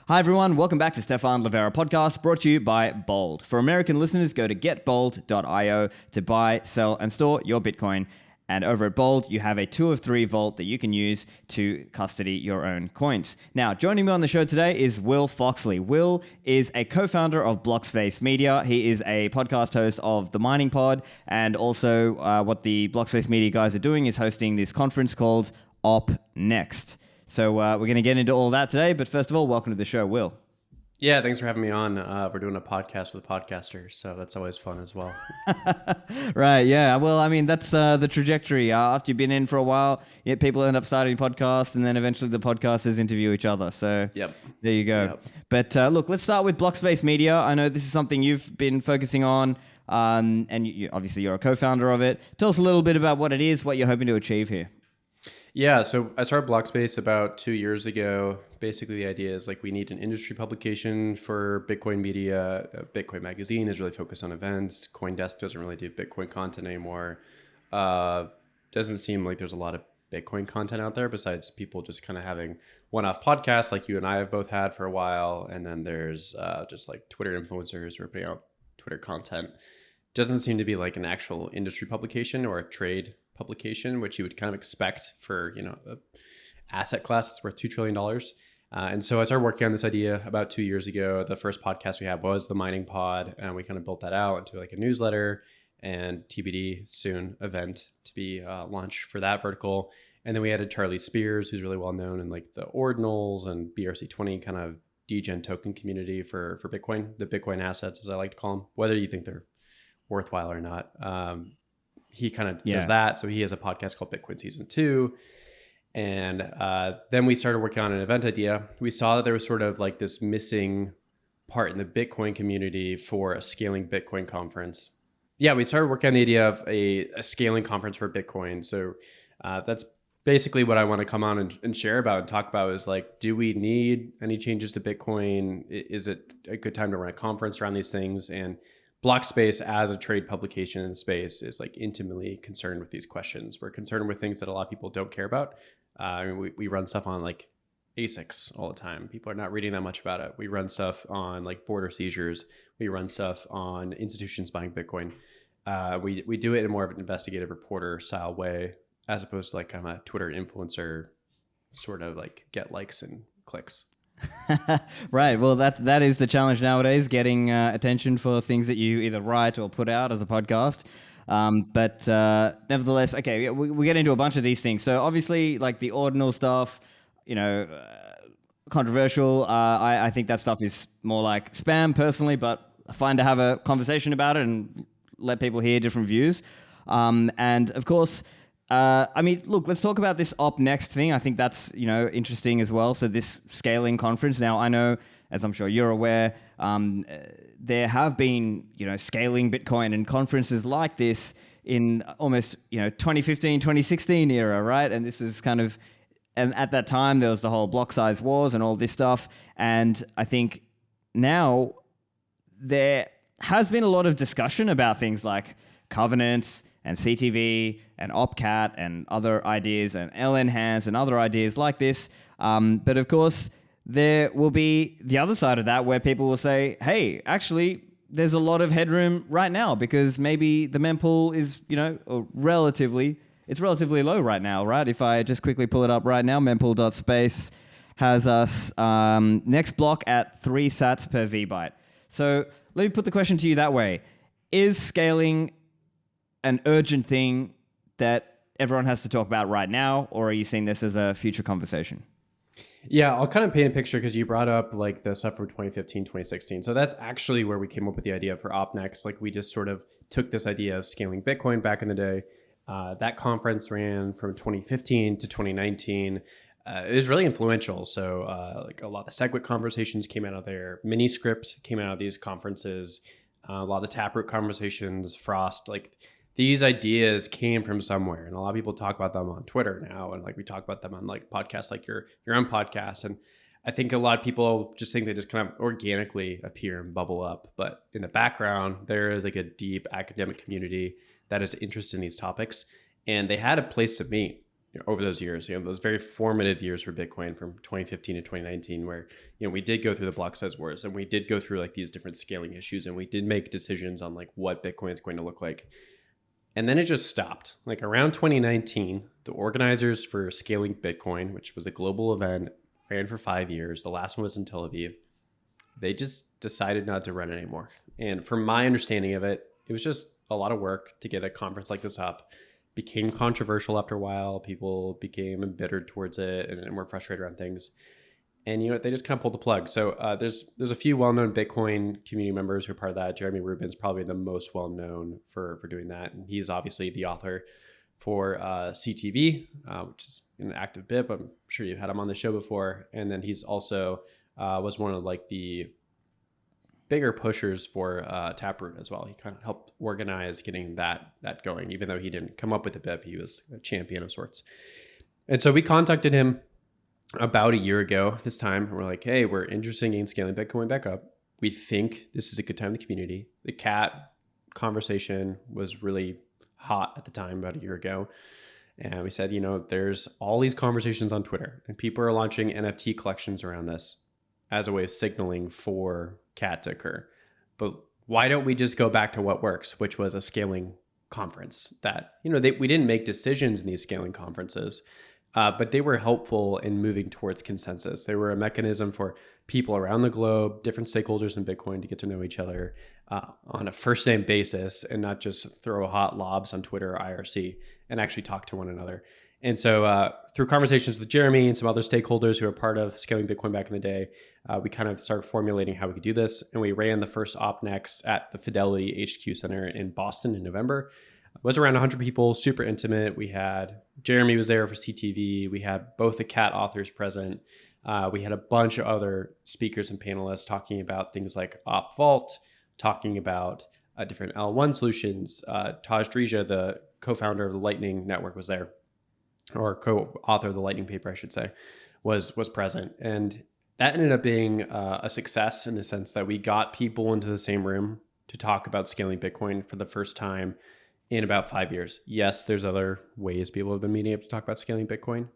Hi everyone, welcome back to Stephan podcast, brought to you by Bold. For American listeners, go to getbold.io to buy, sell, and store your Bitcoin. And over at Bold, you have a 2 of 3 vault that you can use to custody your own coins. Now, joining me on the show today is Will Foxley. Will is a co-founder of BlockSpace Media. He is a podcast host of The Mining Pod, and also what the BlockSpace Media guys are doing is hosting this conference called Op Next. So we're going to get into all that today, but first of all, welcome to the show, Will. Yeah, thanks for having me on. We're doing a podcast with podcasters, so that's always fun as well. Right, yeah. Well, I mean, that's the trajectory. After you've been in for a while, people end up starting podcasts, and then eventually the podcasters interview each other. So There you go. Yep. But look, let's start with BlockSpace Media. I know this is something you've been focusing on, and obviously you're a co-founder of it. Tell us a little bit about what it is, what you're hoping to achieve here. Yeah, so I started BlockSpace about 2 years ago. Basically, the idea is we need an industry publication for Bitcoin media. Bitcoin Magazine is really focused on events. CoinDesk doesn't really do Bitcoin content anymore. Doesn't seem like there's a lot of Bitcoin content out there besides people just kind of having one-off podcasts like you and I have both had for a while. And then there's just Twitter influencers who are putting out Twitter content. Doesn't seem to be an actual industry publication or a trade publication, which you would kind of expect for, an asset class that's worth $2 trillion. And so I started working on this idea about 2 years ago. The first podcast we had was the Mining Pod, and we kind of built that out into a newsletter and TBD soon event to be launched for that vertical. And then we added Charlie Spears, who's really well known in the ordinals and BRC20 kind of degen token community for Bitcoin, the Bitcoin assets, as I like to call them, whether you think they're worthwhile or not. He kind of does that. So he has a podcast called Bitcoin Season 2. And then we started working on an event idea. We saw that there was sort of this missing part in the Bitcoin community for a scaling Bitcoin conference. Yeah, we started working on the idea of a scaling conference for Bitcoin. So that's basically what I want to come on and share about and talk about is do we need any changes to Bitcoin? Is it a good time to run a conference around these things? And BlockSpace as a trade publication in the space is intimately concerned with these questions. We're concerned with things that a lot of people don't care about. We run stuff on ASICs all the time. People are not reading that much about it. We run stuff on border seizures. We run stuff on institutions buying Bitcoin. We do it in more of an investigative reporter style way, as opposed to kind of a Twitter influencer sort of get likes and clicks. Right. Well, that is the challenge nowadays, getting attention for things that you either write or put out as a podcast. But nevertheless, okay, we get into a bunch of these things. So obviously, the ordinal stuff, controversial. I think that stuff is more spam personally, but fine to have a conversation about it and let people hear different views. And of course, look, let's talk about this Op Next thing. I think that's, interesting as well. So this scaling conference. Now, I know, as I'm sure you're aware, there have been, scaling Bitcoin and conferences like this in almost, 2015, 2016 era, right? And this is kind of, and at that time, there was the whole block size wars and all this stuff. And I think now there has been a lot of discussion about things like covenants and CTV and OpCat and other ideas and LNHands and other ideas like this. But of course, there will be the other side of that where people will say, hey, actually, there's a lot of headroom right now because maybe the mempool is, it's relatively low right now, right? If I just quickly pull it up right now, mempool.space has us next block at 3 sats per VByte. So let me put the question to you that way. Is scaling an urgent thing that everyone has to talk about right now, or are you seeing this as a future conversation? Yeah, I'll kind of paint a picture because you brought up the stuff from 2015, 2016. So that's actually where we came up with the idea for OpNext. We just sort of took this idea of scaling Bitcoin back in the day. That conference ran from 2015 to 2019. It was really influential. So a lot of the SegWit conversations came out of there. Miniscript came out of these conferences. A lot of the Taproot conversations, Frost, these ideas came from somewhere, and a lot of people talk about them on Twitter now, and we talk about them on podcasts like your own podcast. And I think a lot of people just think they just kind of organically appear and bubble up, but in the background there is a deep academic community that is interested in these topics, and they had a place to meet. over those years, those very formative years for Bitcoin from 2015 to 2019, where, we did go through the block size wars, and we did go through like these different scaling issues, and we did make decisions on like what Bitcoin is going to look like. And then it just stopped. Like around 2019, the organizers for Scaling Bitcoin, which was a global event, ran for 5 years. The last one was in Tel Aviv. They just decided not to run it anymore. And from my understanding of it, it was just a lot of work to get a conference like this up. Became controversial after a while. People became embittered towards it and were frustrated around things. And they just kind of pulled the plug. So there's a few well-known Bitcoin community members who are part of that. Jeremy Rubin's probably the most well-known for doing that. And he's obviously the author for CTV, which is an active BIP. I'm sure you've had him on the show before. And then he's also was one of like the bigger pushers for Taproot as well. He kind of helped organize getting that going. Even though he didn't come up with the BIP, he was a champion of sorts. And so we contacted him about a year ago this time, and we're like, hey, we're interested in scaling Bitcoin back up. We think this is a good time in the community. The cat conversation was really hot at the time about a year ago. And we said, there's all these conversations on Twitter, and people are launching NFT collections around this as a way of signaling for cat to occur. But why don't we just go back to what works, which was a scaling conference that, we didn't make decisions in these scaling conferences. But they were helpful in moving towards consensus. They were a mechanism for people around the globe, different stakeholders in Bitcoin, to get to know each other on a first name basis, and not just throw hot lobs on Twitter or IRC, and actually talk to one another. And so through conversations with Jeremy and some other stakeholders who are part of Scaling Bitcoin back in the day, we kind of started formulating how we could do this. And we ran the first OpNext at the Fidelity HQ Center in Boston in November. It was around 100 people, super intimate. We had Jeremy was there for CTV. We had both the cat authors present. We had a bunch of other speakers and panelists talking about things like Op Vault, talking about different L1 solutions. Taj Drija, the co-founder of the Lightning Network, was there, or co-author of the Lightning paper, I should say, was present. And that ended up being a success in the sense that we got people into the same room to talk about scaling Bitcoin for the first time in about 5 years. Yes, there's other ways people have been meeting up to talk about scaling Bitcoin.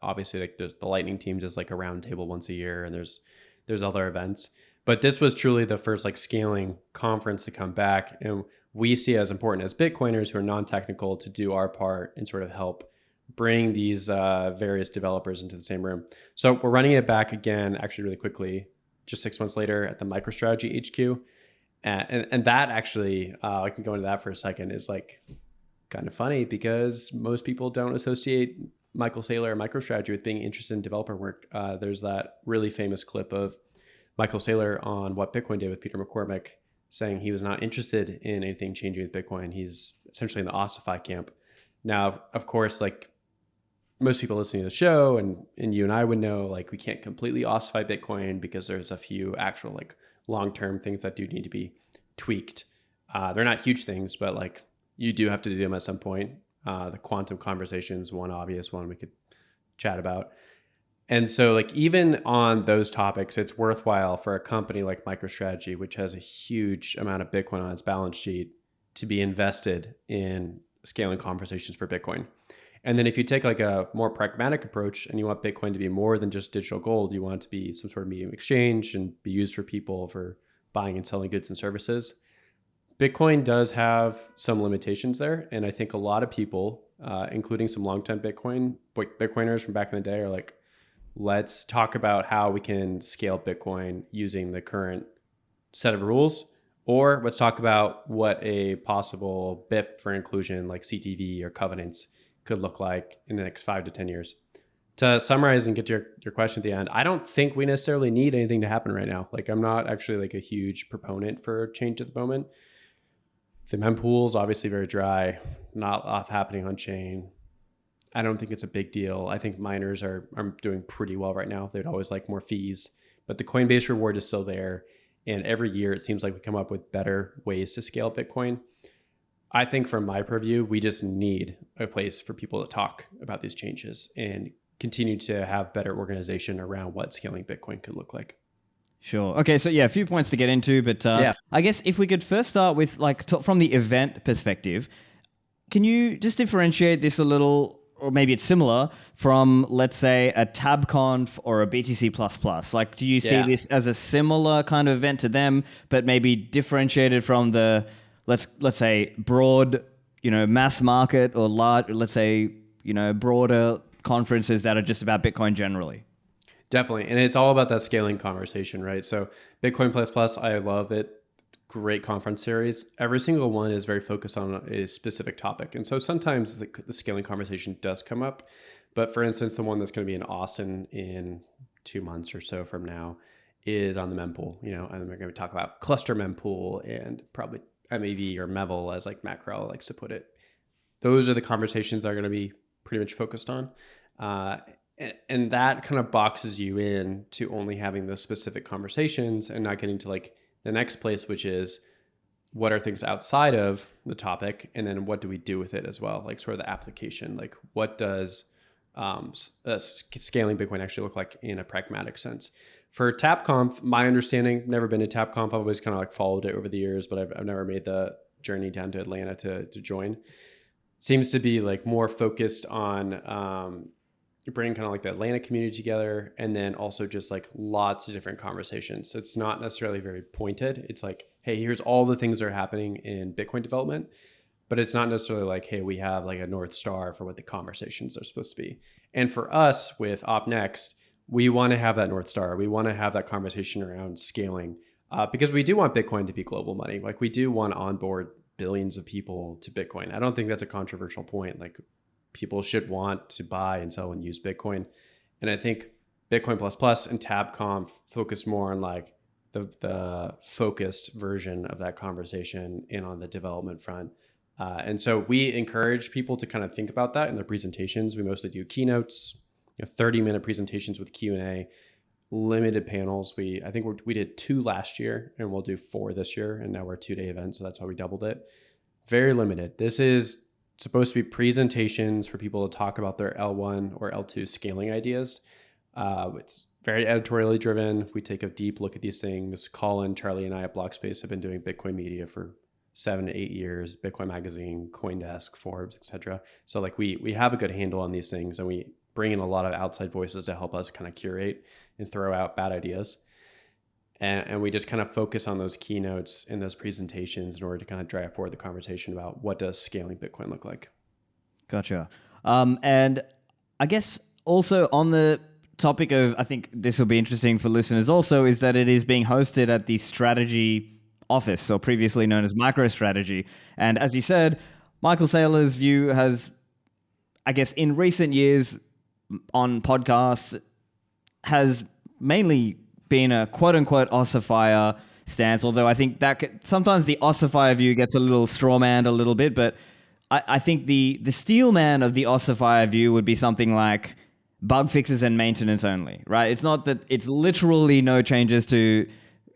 Obviously, like there's the Lightning team does like a roundtable once a year, and there's other events. But this was truly the first like scaling conference to come back, and we see it as important as Bitcoiners who are non-technical to do our part and sort of help bring these various developers into the same room. So we're running it back again, actually really quickly, just 6 months later at the MicroStrategy HQ. And that actually, I can go into that for a second, is like kind of funny because most people don't associate Michael Saylor or MicroStrategy with being interested in developer work. There's that really famous clip of Michael Saylor on What Bitcoin Did with Peter McCormick saying he was not interested in anything changing with Bitcoin. He's essentially in the Ossify camp. Now, of course, like most people listening to the show and you and I would know, like we can't completely ossify Bitcoin because there's a few actual like long-term things that do need to be tweaked. They're not huge things, but like you do have to do them at some point. The quantum conversations, one obvious one we could chat about. And so like even on those topics, it's worthwhile for a company like MicroStrategy, which has a huge amount of Bitcoin on its balance sheet, to be invested in scaling conversations for Bitcoin. And then if you take like a more pragmatic approach and you want Bitcoin to be more than just digital gold, you want it to be some sort of medium of exchange and be used for people for buying and selling goods and services. Bitcoin does have some limitations there. And I think a lot of people, including some longtime Bitcoiners from back in the day, are like, let's talk about how we can scale Bitcoin using the current set of rules, or let's talk about what a possible BIP for inclusion like CTV or covenants could look like in the next 5 to 10 years. To summarize and get to your question at the end, I don't think we necessarily need anything to happen right now. Like I'm not actually like a huge proponent for change at the moment. The mempool is obviously very dry, not a lot happening on chain. I don't think it's a big deal. I think miners are doing pretty well right now. They'd always like more fees, but the Coinbase reward is still there. And every year it seems like we come up with better ways to scale Bitcoin. I think from my purview, we just need a place for people to talk about these changes and continue to have better organization around what scaling Bitcoin could look like. Sure. Okay. So yeah, a few points to get into, but I guess if we could first start with like from the event perspective, can you just differentiate this a little? or maybe it's similar from, let's say, a TabConf or a BTC++? Like, do you see Yeah. this as a similar kind of event to them, but maybe differentiated from the, let's say, broad, mass market or large, let's say, broader conferences that are just about Bitcoin generally? Definitely. And it's all about that scaling conversation, right? So Bitcoin Plus Plus, I love it. Great conference series. Every single one is very focused on a specific topic. And so sometimes the scaling conversation does come up. But for instance, the one that's going to be in Austin in 2 months or so from now is on the mempool, and we're going to talk about cluster mempool and probably MEV or Mevel, as like Matt Corral likes to put it. Those are the conversations that are going to be pretty much focused on. And that kind of boxes you in to only having those specific conversations and not getting to like the next place, which is what are things outside of the topic, and then what do we do with it as well, like sort of the application, like what does scaling Bitcoin actually look like in a pragmatic sense. For TapConf, my understanding, never been to TapConf, I've always kind of like followed it over the years, but I've never made the journey down to Atlanta to join. Seems to be like more focused on bringing kind of like the Atlanta community together, and then also just like lots of different conversations. So it's not necessarily very pointed. It's like, hey, here's all the things that are happening in Bitcoin development, but it's not necessarily like, hey, we have like a North Star for what the conversations are supposed to be. And for us with OpNext, we want to have that North Star. We want to have that conversation around scaling because we do want Bitcoin to be global money. Like we do want to onboard billions of people to Bitcoin. I don't think that's a controversial point. Like people should want to buy and sell and use Bitcoin. And I think Bitcoin Plus Plus and TabConf focus more on like the focused version of that conversation and on the development front. And so we encourage people to kind of think about that in their presentations. We mostly do keynotes, 30-minute presentations with Q&A, limited panels. I think we did 2 last year and we'll do 4 this year. And now we're a 2-day event. So that's why we doubled it. Very limited. This is supposed to be presentations for people to talk about their L1 or L2 scaling ideas. It's very editorially driven. We take a deep look at these things. Colin, Charlie, and I at BlockSpace have been doing Bitcoin media for 7 to 8 years, Bitcoin Magazine, CoinDesk, Forbes, etc. So like we have a good handle on these things, and we bring in a lot of outside voices to help us kind of curate and throw out bad ideas. And we just kind of focus on those keynotes and those presentations in order to kind of drive forward the conversation about what does scaling Bitcoin look like. Gotcha. And I guess also on the topic of, I think this will be interesting for listeners also, is that it is being hosted at the Strategy office, or previously known as MicroStrategy. And as you said, Michael Saylor's view has, I guess, in recent years on podcasts, has mainly been a quote-unquote ossifier stance, although I think that sometimes the ossifier view gets a little strawmanned a little bit, but I think the steel man of the ossifier view would be something like bug fixes and maintenance only, right? It's not that it's literally no changes to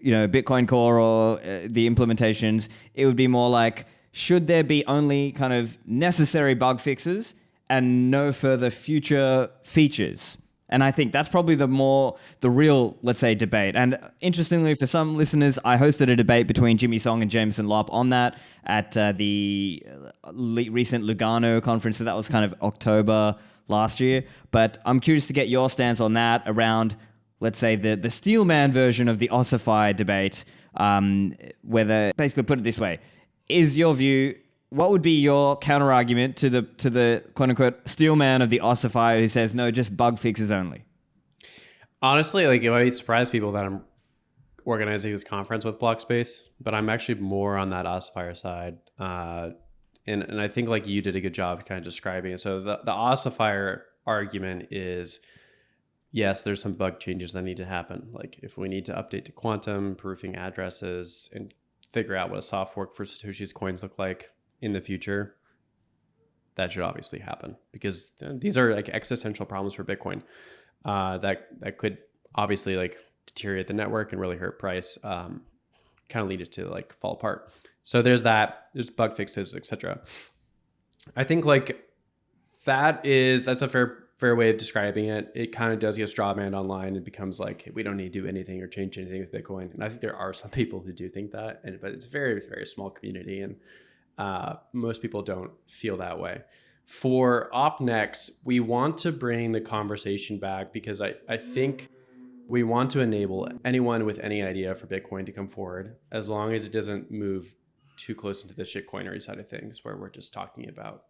Bitcoin Core or the implementations. It would be more like, should there be only kind of necessary bug fixes and no further future features? And I think that's probably the real, let's say, debate. And interestingly, for some listeners, I hosted a debate between Jimmy Song and Jameson Lopp on that at the recent Lugano conference. So that was kind of October last year. But I'm curious to get your stance on that around, let's say, the Steelman version of the ossifier debate, whether, basically put it this way, is your view, what would be your counter argument to the quote unquote steelman of the ossifier who says, no, just bug fixes only? Honestly, like it might surprise people that I'm organizing this conference with BlockSpace, but I'm actually more on that ossifier side. And I think like you did a good job kind of describing it. So the ossifier argument is, yes, there's some bug changes that need to happen. Like if we need to update to quantum, proofing addresses, and figure out what a soft fork for Satoshi's coins look like in the future, that should obviously happen, because these are like existential problems for Bitcoin that could obviously like deteriorate the network and really hurt price, kind of lead it to like fall apart. So there's there's bug fixes, etc. I think like that's a fair way of describing it. It kind of does get straw man online. It becomes like, we don't need to do anything or change anything with Bitcoin. And I think there are some people who do think that, but it's a very, very small community. And most people don't feel that way. For OpNext, we want to bring the conversation back because I think we want to enable anyone with any idea for Bitcoin to come forward, as long as it doesn't move too close into the shitcoinery side of things, where we're just talking about,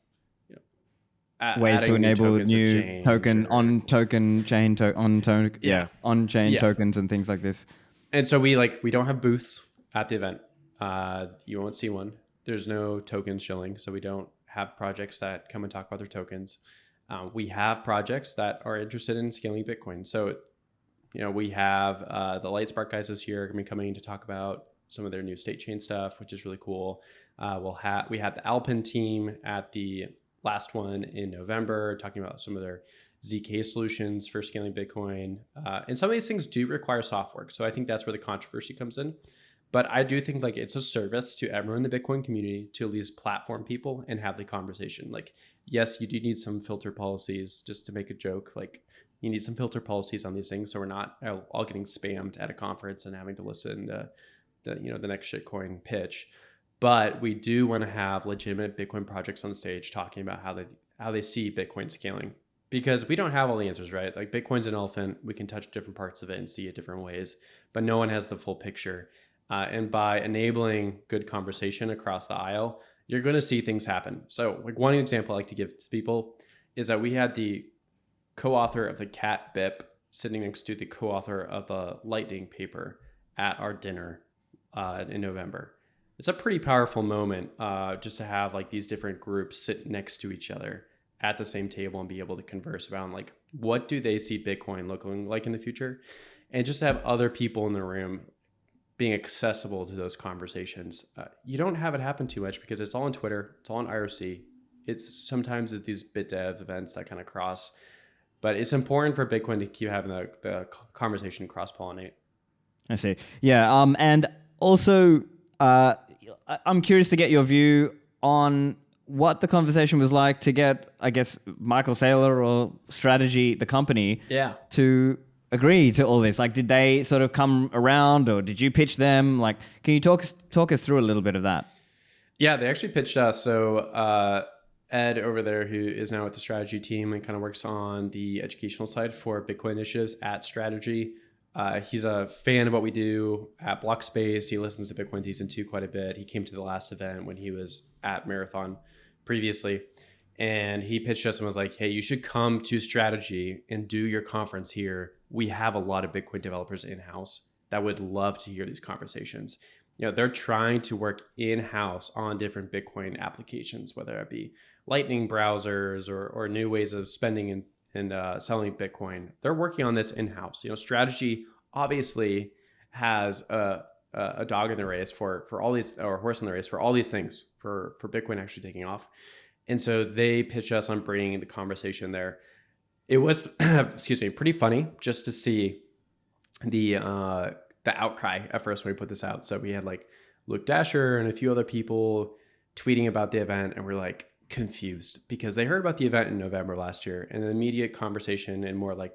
you know, Ways to adding new enable tokens to new chains token or, on token chain on chain Yeah. tokens and things like this. And so we don't have booths at the event. You won't see one. There's no tokens shilling, so we don't have projects that come and talk about their tokens. We have projects that are interested in scaling Bitcoin. So, we have the Lightspark guys this year are going to be coming to talk about some of their new state chain stuff, which is really cool. We had the Alpin team at the last one in November talking about some of their ZK solutions for scaling Bitcoin. And some of these things do require soft work. So I think that's where the controversy comes in. But I do think it's a service to everyone in the Bitcoin community to at least platform people and have the conversation. Yes, you do need some filter policies, just to make a joke. You need some filter policies on these things, so we're not all getting spammed at a conference and having to listen to the next shitcoin pitch. But we do want to have legitimate Bitcoin projects on stage talking about how they see Bitcoin scaling, because we don't have all the answers, right? Bitcoin's an elephant. We can touch different parts of it and see it different ways, but no one has the full picture. And by enabling good conversation across the aisle, you're going to see things happen. So one example I like to give to people is that we had the co-author of the Cat BIP sitting next to the co-author of the Lightning paper at our dinner in November. It's a pretty powerful moment just to have these different groups sit next to each other at the same table and be able to converse about what do they see Bitcoin looking like in the future, and just to have other people in the room being accessible to those conversations. You don't have it happen too much because it's all on Twitter, it's all on IRC. It's sometimes at these BitDev events that kind of cross, but it's important for Bitcoin to keep having the conversation cross-pollinate. I see. Yeah. And also, I'm curious to get your view on what the conversation was like to get, I guess, Michael Saylor or Strategy, the company, to agree to all this. Did they sort of come around, or did you pitch them? Can you talk us through a little bit of that? Yeah, they actually pitched us. So Ed over there, who is now with the Strategy team and kind of works on the educational side for Bitcoin initiatives at Strategy. He's a fan of what we do at BlockSpace. He listens to Bitcoin Season 2 quite a bit. He came to the last event when he was at Marathon previously. And he pitched us and was like, hey, you should come to Strategy and do your conference here. We have a lot of Bitcoin developers in-house that would love to hear these conversations. They're trying to work in-house on different Bitcoin applications, whether it be Lightning browsers or new ways of spending and selling Bitcoin. They're working on this in-house. Strategy obviously has a dog in the race for all these, or a horse in the race for all these things for Bitcoin actually taking off. And so they pitch us on bringing the conversation there. It was, pretty funny just to see the outcry at first when we put this out. So we had Luke Dasher and a few other people tweeting about the event, and we're confused because they heard about the event in November last year, and the immediate conversation and more the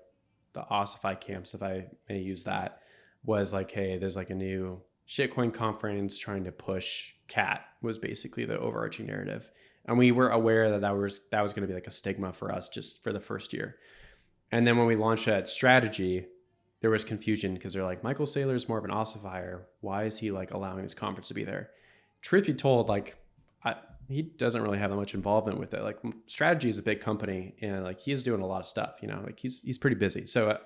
Ossify camps, if I may use that, was hey, there's a new shitcoin conference trying to push Cat, was basically the overarching narrative. And we were aware that was going to be a stigma for us just for the first year. And then when we launched at Strategy, there was confusion because they're Michael Saylor is more of an Ossifier. Why is he allowing this conference to be there? Truth be told, he doesn't really have that much involvement with it. Strategy is a big company, and he is doing a lot of stuff. He's pretty busy. So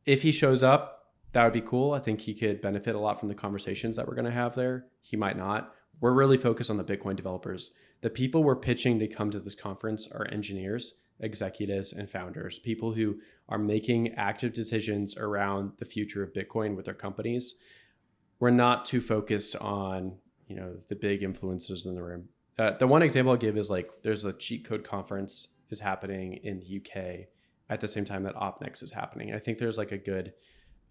if he shows up, that would be cool. I think he could benefit a lot from the conversations that we're going to have there. He might not. We're really focused on the Bitcoin developers. The people we're pitching to come to this conference are engineers, executives, and founders, people who are making active decisions around the future of Bitcoin with their companies. We're not too focused on, the big influencers in the room. The one example I'll give is there's a cheat code conference is happening in the UK at the same time that OpNext is happening. I think there's a good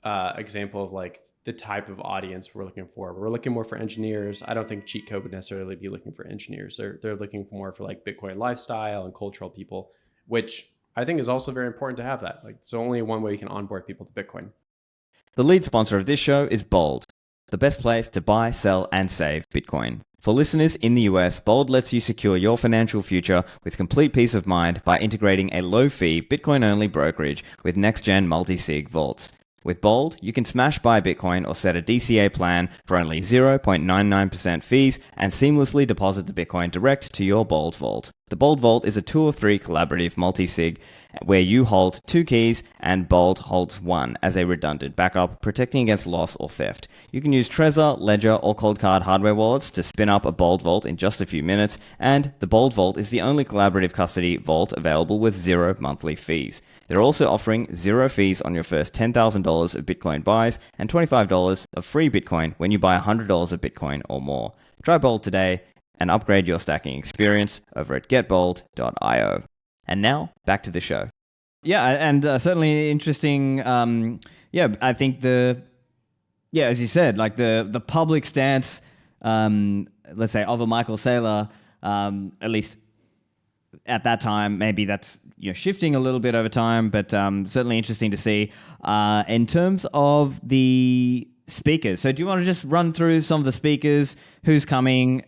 example of the type of audience we're looking for. We're looking more for engineers. I don't think cheat code would necessarily be looking for engineers. They're looking for more for Bitcoin lifestyle and cultural people, which I think is also very important to have that. It's only one way you can onboard people to Bitcoin. The lead sponsor of this show is Bold, the best place to buy, sell, and save Bitcoin. For listeners in the US, Bold lets you secure your financial future with complete peace of mind by integrating a low-fee, Bitcoin-only brokerage with next-gen multi-sig vaults. With Bold, you can smash buy Bitcoin or set a DCA plan for only 0.99% fees and seamlessly deposit the Bitcoin direct to your Bold vault. The Bold Vault is a 2 of 3 collaborative multi-sig where you hold 2 keys and Bold holds 1 as a redundant backup, protecting against loss or theft. You can use Trezor, Ledger, or Cold Card hardware wallets to spin up a Bold Vault in just a few minutes, and the Bold Vault is the only collaborative custody vault available with 0 monthly fees. They're also offering 0 fees on your first $10,000 of Bitcoin buys and $25 of free Bitcoin when you buy $100 of Bitcoin or more. Try Bold today and upgrade your stacking experience over at getbold.io. And now, back to the show. Yeah, and certainly interesting. I think as you said, like the public stance, let's say, of a Michael Saylor, at least at that time, maybe that's shifting a little bit over time, but certainly interesting to see. In terms of the speakers, so do you want to just run through some of the speakers, who's coming,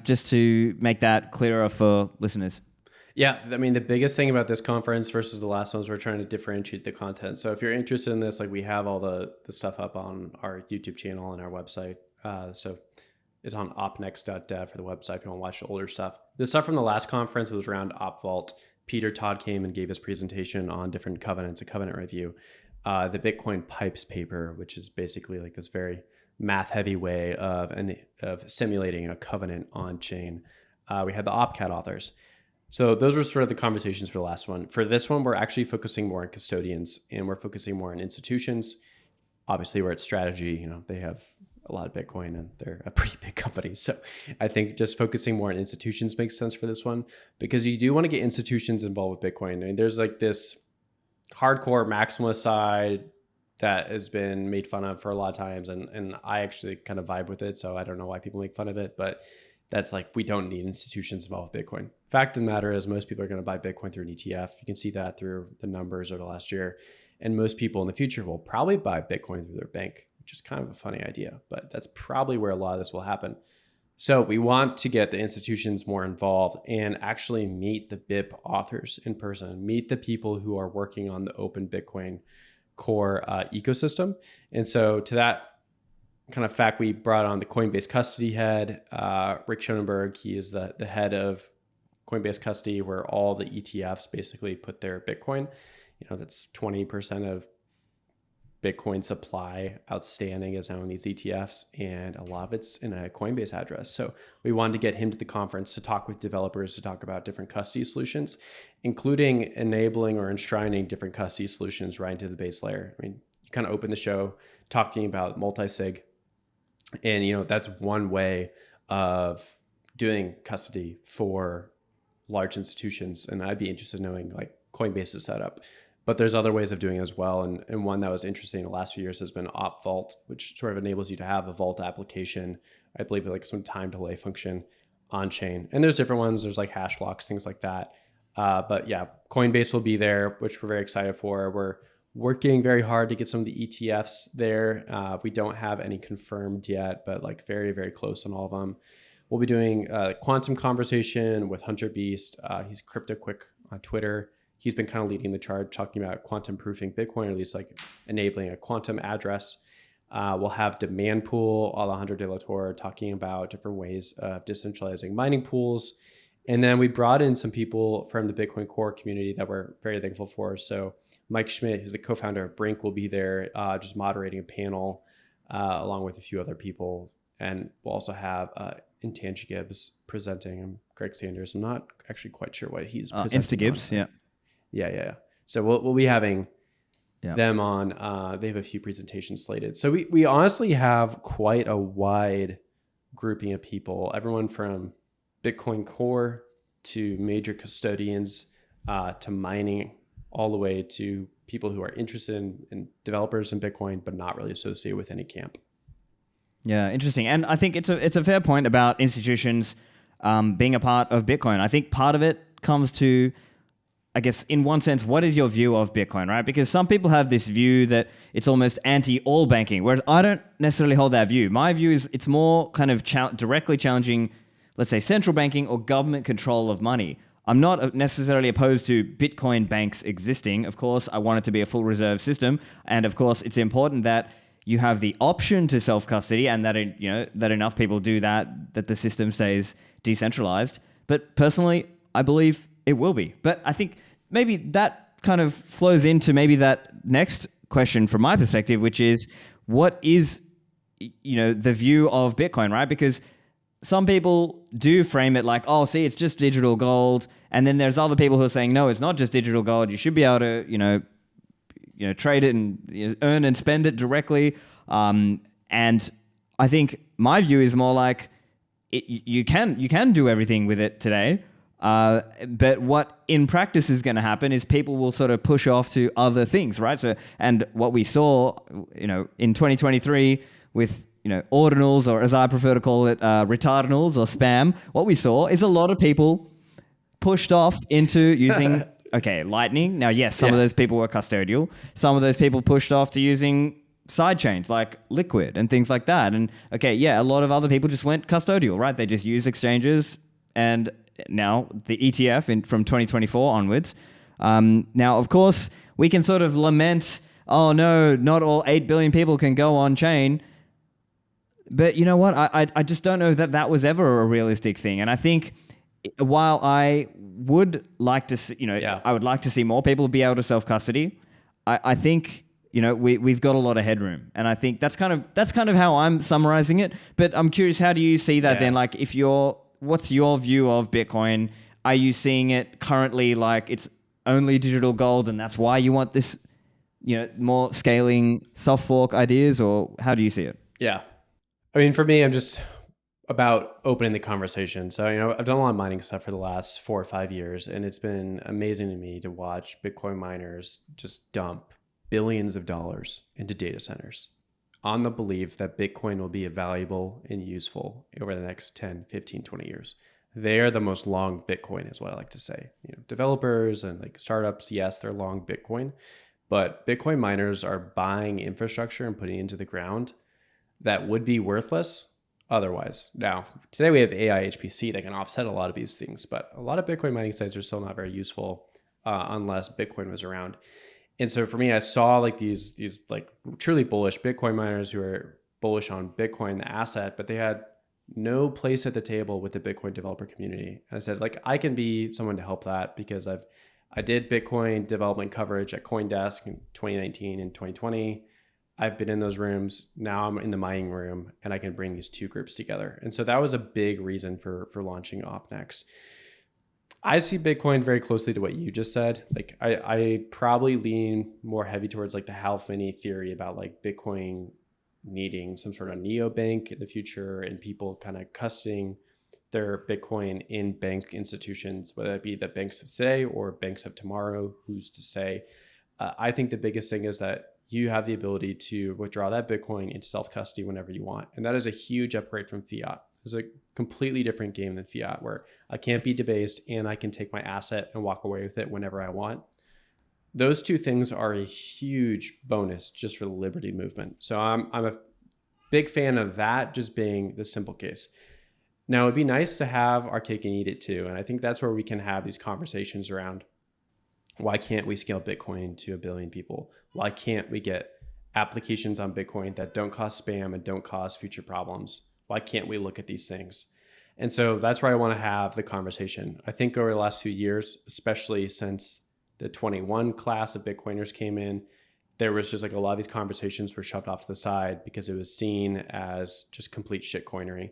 just to make that clearer for listeners? Yeah, I mean, the biggest thing about this conference versus the last ones, we're trying to differentiate the content. So if you're interested in this, like we have all the stuff up on our YouTube channel and our website. So it's on opnext.dev for the website if you want to watch the older stuff. The stuff from the last conference was around OpVault. Peter Todd came and gave his presentation on different covenants, a covenant review. The Bitcoin Pipes paper, which is basically like this very math-heavy way of simulating a covenant on chain. We had the OpCat authors. So those were sort of the conversations for the last one. For this one, we're actually focusing more on custodians and we're focusing more on institutions. Obviously, we're at Strategy. They have a lot of Bitcoin and they're a pretty big company. So I think just focusing more on institutions makes sense for this one because you do want to get institutions involved with Bitcoin. I mean, there's like this hardcore maximalist side that has been made fun of for a lot of times. And I actually kind of vibe with it. So I don't know why people make fun of it, but that's like, we don't need institutions involved with Bitcoin. Fact of the matter is most people are going to buy Bitcoin through an ETF. You can see that through the numbers over the last year. And most people in the future will probably buy Bitcoin through their bank, which is kind of a funny idea, but that's probably where a lot of this will happen. So we want to get the institutions more involved and actually meet the BIP authors in person, meet the people who are working on the open Bitcoin core ecosystem. And so to that kind of fact, we brought on the Coinbase custody head, Rick Schoenberg. He is the head of Coinbase custody, where all the ETFs basically put their Bitcoin. That's 20% of Bitcoin supply outstanding is now in these ETFs, and a lot of it's in a Coinbase address. So we wanted to get him to the conference to talk with developers, to talk about different custody solutions, including enabling or enshrining different custody solutions right into the base layer. I mean, you kind of open the show talking about multi-sig. And, that's one way of doing custody for large institutions. And I'd be interested in knowing like Coinbase's setup. But there's other ways of doing it as well. And one that was interesting in the last few years has been OpVault, which sort of enables you to have a vault application, I believe like some time delay function on chain. And there's different ones. There's like hash blocks, things like that. But yeah, Coinbase will be there, which we're very excited for. We're working very hard to get some of the ETFs there. We don't have any confirmed yet, but like very, very close on all of them. We'll be doing a quantum conversation with Hunter Beast. He's Crypto Quick on Twitter. He's been kind of leading the charge, talking about quantum proofing Bitcoin, or at least like enabling a quantum address. We'll have Demand Pool, Alejandro de la Torre, talking about different ways of decentralizing mining pools. And then we brought in some people from the Bitcoin core community that we're very thankful for. So Mike Schmidt, who's the co-founder of Brink, will be there just moderating a panel along with a few other people. And we'll also have Intange Gibbs presenting, and Greg Sanders. I'm not actually quite sure what he's presenting. Insta Gibbs, on. Yeah. So we'll be having them on. They have a few presentations slated. So we honestly have quite a wide grouping of people, everyone from Bitcoin core to major custodians to mining, all the way to people who are interested in developers in Bitcoin, but not really associated with any camp. Yeah, interesting. And I think it's a fair point about institutions being a part of Bitcoin. I think part of it comes to, I guess, in one sense, what is your view of Bitcoin, right? Because some people have this view that it's almost anti-all banking, whereas I don't necessarily hold that view. My view is it's more kind of directly challenging let's say, central banking or government control of money. I'm not necessarily opposed to Bitcoin banks existing. Of course, I want it to be a full reserve system. And of course, it's important that you have the option to self-custody and that, that enough people do that the system stays decentralized. But personally, I believe it will be. But I think maybe that kind of flows into maybe that next question from my perspective, which is, what is, the view of Bitcoin, right? Because some people do frame it like, oh, see, it's just digital gold. And then there's other people who are saying, no, it's not just digital gold. You should be able to, trade it and earn and spend it directly. And I think my view is more like you can do everything with it today. But what in practice is going to happen is people will sort of push off to other things, right? So, and what we saw, in 2023 with, ordinals, or as I prefer to call it, retardinals or spam, what we saw is a lot of people pushed off into using, Lightning. Now, yes, some of those people were custodial. Some of those people pushed off to using side chains like Liquid and things like that. And a lot of other people just went custodial, right? They just use exchanges. And now the ETF from 2024 onwards. Now, of course, we can sort of lament, oh no, not all 8 billion people can go on chain. But you know what? I just don't know that was ever a realistic thing. And I think while I would like to see, I would like to see more people be able to self-custody, I think, we've got a lot of headroom. And I think that's kind of how I'm summarizing it. But I'm curious, how do you see that then? Like, what's your view of Bitcoin? Are you seeing it currently like it's only digital gold and that's why you want this, more scaling soft fork ideas, or how do you see it? Yeah. I mean, for me, I'm just about opening the conversation. So, I've done a lot of mining stuff for the last 4 or 5 years, and it's been amazing to me to watch Bitcoin miners just dump billions of dollars into data centers on the belief that Bitcoin will be valuable and useful over the next 10, 15, 20 years. They are the most long Bitcoin, is what I like to say. Developers and like startups, yes, they're long Bitcoin, but Bitcoin miners are buying infrastructure and putting it into the ground that would be worthless otherwise. Now, today we have AI HPC that can offset a lot of these things, but a lot of Bitcoin mining sites are still not very useful unless Bitcoin was around. And so for me, I saw like these like truly bullish Bitcoin miners who are bullish on Bitcoin, the asset, but they had no place at the table with the Bitcoin developer community. And I said, like, I can be someone to help that because I did Bitcoin development coverage at CoinDesk in 2019 and 2020. I've been in those rooms. Now I'm in the mining room and I can bring these two groups together. And so that was a big reason for launching OpNext. I see Bitcoin very closely to what you just said. Like I probably lean more heavy towards like the Hal Finney theory about like Bitcoin needing some sort of neobank in the future and people kind of custodying their Bitcoin in bank institutions, whether it be the banks of today or banks of tomorrow, who's to say. I think the biggest thing is that you have the ability to withdraw that Bitcoin into self-custody whenever you want. And that is a huge upgrade from fiat. It's a completely different game than fiat, where I can't be debased and I can take my asset and walk away with it whenever I want. Those two things are a huge bonus just for the liberty movement. So I'm a big fan of that just being the simple case. Now, it'd be nice to have our cake and eat it too. And I think that's where we can have these conversations around, why can't we scale Bitcoin to 1 billion people? Why can't we get applications on Bitcoin that don't cause spam and don't cause future problems? Why can't we look at these things? And so that's where I want to have the conversation. I think over the last few years, especially since the 21 class of Bitcoiners came in, there was just like a lot of these conversations were shoved off to the side because it was seen as just complete shitcoinery.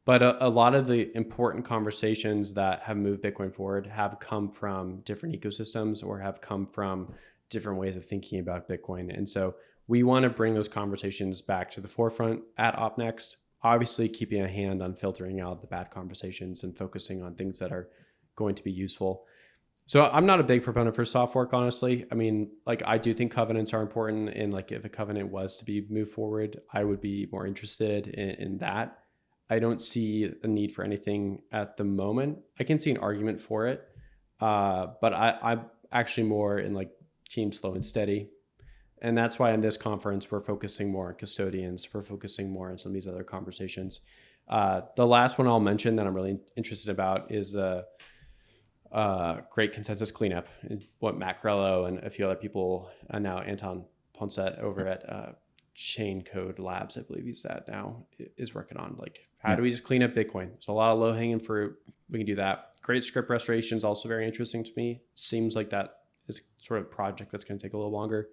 But a lot of the important conversations that have moved Bitcoin forward have come from different ecosystems or have come from different ways of thinking about Bitcoin. And so we want to bring those conversations back to the forefront at OpNext, obviously keeping a hand on filtering out the bad conversations and focusing on things that are going to be useful. So I'm not a big proponent for soft fork, honestly. I mean, like, I do think covenants are important. And like, if a covenant was to be moved forward, I would be more interested in that. I don't see a need for anything at the moment. I can see an argument for it, but I'm actually more in like team slow and steady. And that's why in this conference, we're focusing more on custodians. We're focusing more on some of these other conversations. The last one I'll mention that I'm really interested about is the Great Consensus Cleanup, what Matt Corello and a few other people, now Anton Ponset over at Chain Code Labs, I believe he's at now, is working on. Like, how do we just clean up Bitcoin? There's a lot of low hanging fruit. We can do that. Great script restoration is also very interesting to me. Seems like that is sort of a project that's going to take a little longer.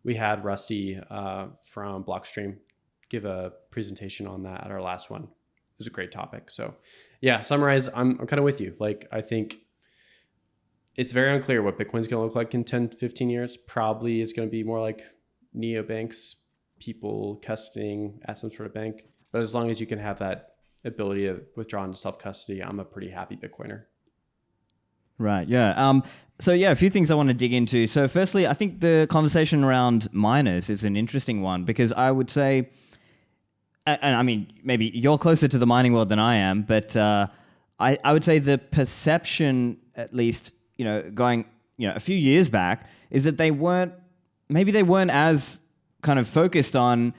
We had Rusty from Blockstream give a presentation on that at our last one. It was a great topic. So yeah, summarize, I'm kind of with you. Like, I think it's very unclear what Bitcoin's going to look like in 10, 15 years. Probably is going to be more like neobanks, people custodying at some sort of bank. But as long as you can have that ability to withdraw into self-custody, I'm a pretty happy Bitcoiner. Right. Yeah. So yeah, a few things I want to dig into. So firstly, I think the conversation around miners is an interesting one, because I would say, and I mean, maybe you're closer to the mining world than I am, but I would say the perception, at least, going, a few years back, is that they weren't as kind of focused on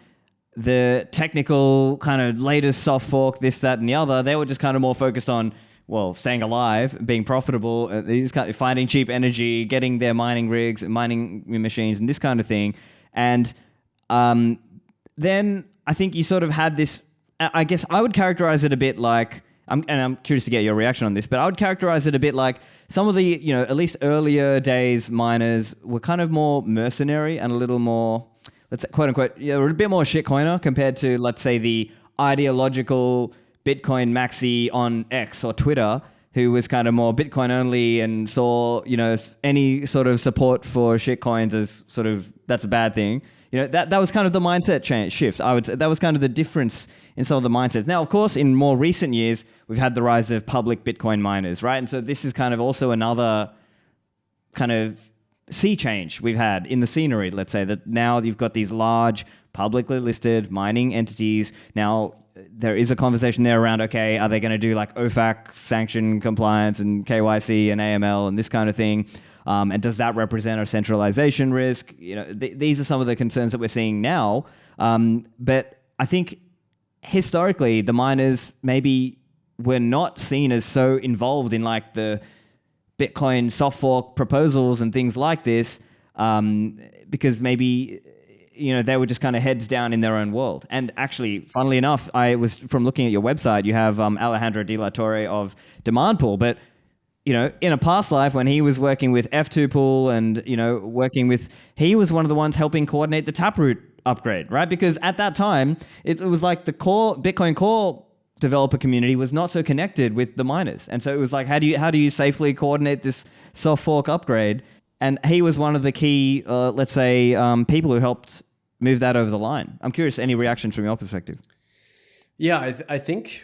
the technical kind of latest soft fork, this, that, and the other. They were just kind of more focused on, well, staying alive, being profitable, finding cheap energy, getting their mining rigs, mining machines, and this kind of thing. And then I think you sort of had this, I guess I would characterize it a bit like, and I'm curious to get your reaction on this, but I would characterize it a bit like some of the, at least earlier days miners were kind of more mercenary and a little more, let's say, quote unquote, were a bit more shitcoiner compared to, let's say, the ideological Bitcoin maxi on X or Twitter, who was kind of more Bitcoin only and saw, any sort of support for shitcoins as sort of, that's a bad thing. That was kind of the mindset shift. I would say that was kind of the difference in some of the mindsets. Now, of course, in more recent years, we've had the rise of public Bitcoin miners, right? And so this is kind of also another kind of sea change we've had in the scenery, let's say, that now you've got these large publicly listed mining entities. Now, there is a conversation there around, okay, are they going to do like OFAC sanction compliance and KYC and AML and this kind of thing? And does that represent a centralization risk? These are some of the concerns that we're seeing now. But I think historically, the miners maybe were not seen as so involved in like the Bitcoin soft fork proposals and things like this, because maybe they were just kind of heads down in their own world. And actually, funnily enough, I was, from looking at your website, you have Alejandro De La Torre of Demand Pool, but in a past life when he was working with F2 Pool and, he was one of the ones helping coordinate the Taproot upgrade, right? Because at that time, it was like the core Bitcoin core developer community was not so connected with the miners. And so it was like, how do you safely coordinate this soft fork upgrade? And he was one of the key, let's say, people who helped move that over the line. I'm curious, any reaction from your perspective? Yeah, I think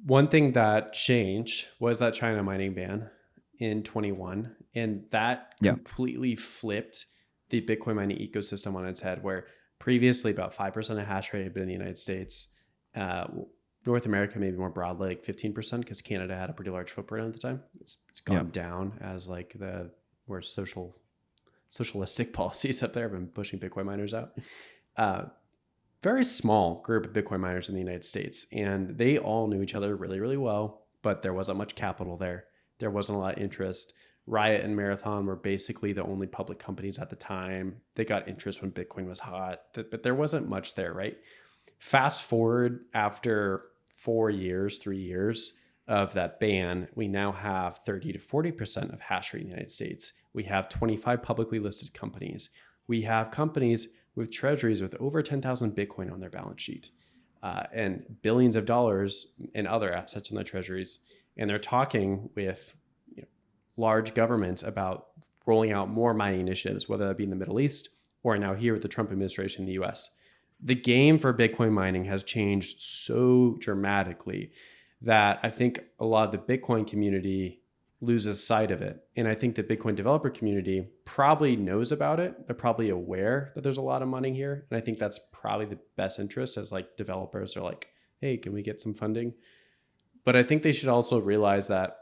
one thing that changed was that China mining ban in 21, and that completely flipped the Bitcoin mining ecosystem on its head, where previously about 5% of hash rate had been in the United States. North America, maybe more broadly, like 15%, because Canada had a pretty large footprint at the time. It's gone down as like where socialistic policies up there have been pushing Bitcoin miners out. Very small group of Bitcoin miners in the United States, and they all knew each other really, really well, but there wasn't much capital there. There wasn't a lot of interest. Riot and Marathon were basically the only public companies at the time. They got interest when Bitcoin was hot, but there wasn't much there, right? Fast forward after 3 years of that ban, we now have 30 to 40% of hash rate in the United States. We have 25 publicly listed companies. We have companies with treasuries with over 10,000 Bitcoin on their balance sheet, and billions of dollars in other assets in their treasuries. And they're talking with large governments about rolling out more mining initiatives, whether that be in the Middle East or now here with the Trump administration in the US. The game for Bitcoin mining has changed so dramatically that I think a lot of the Bitcoin community loses sight of it. And I think the Bitcoin developer community probably knows about it. They're probably aware that there's a lot of money here. And I think that's probably the best interest, as like developers are like, hey, can we get some funding? But I think they should also realize that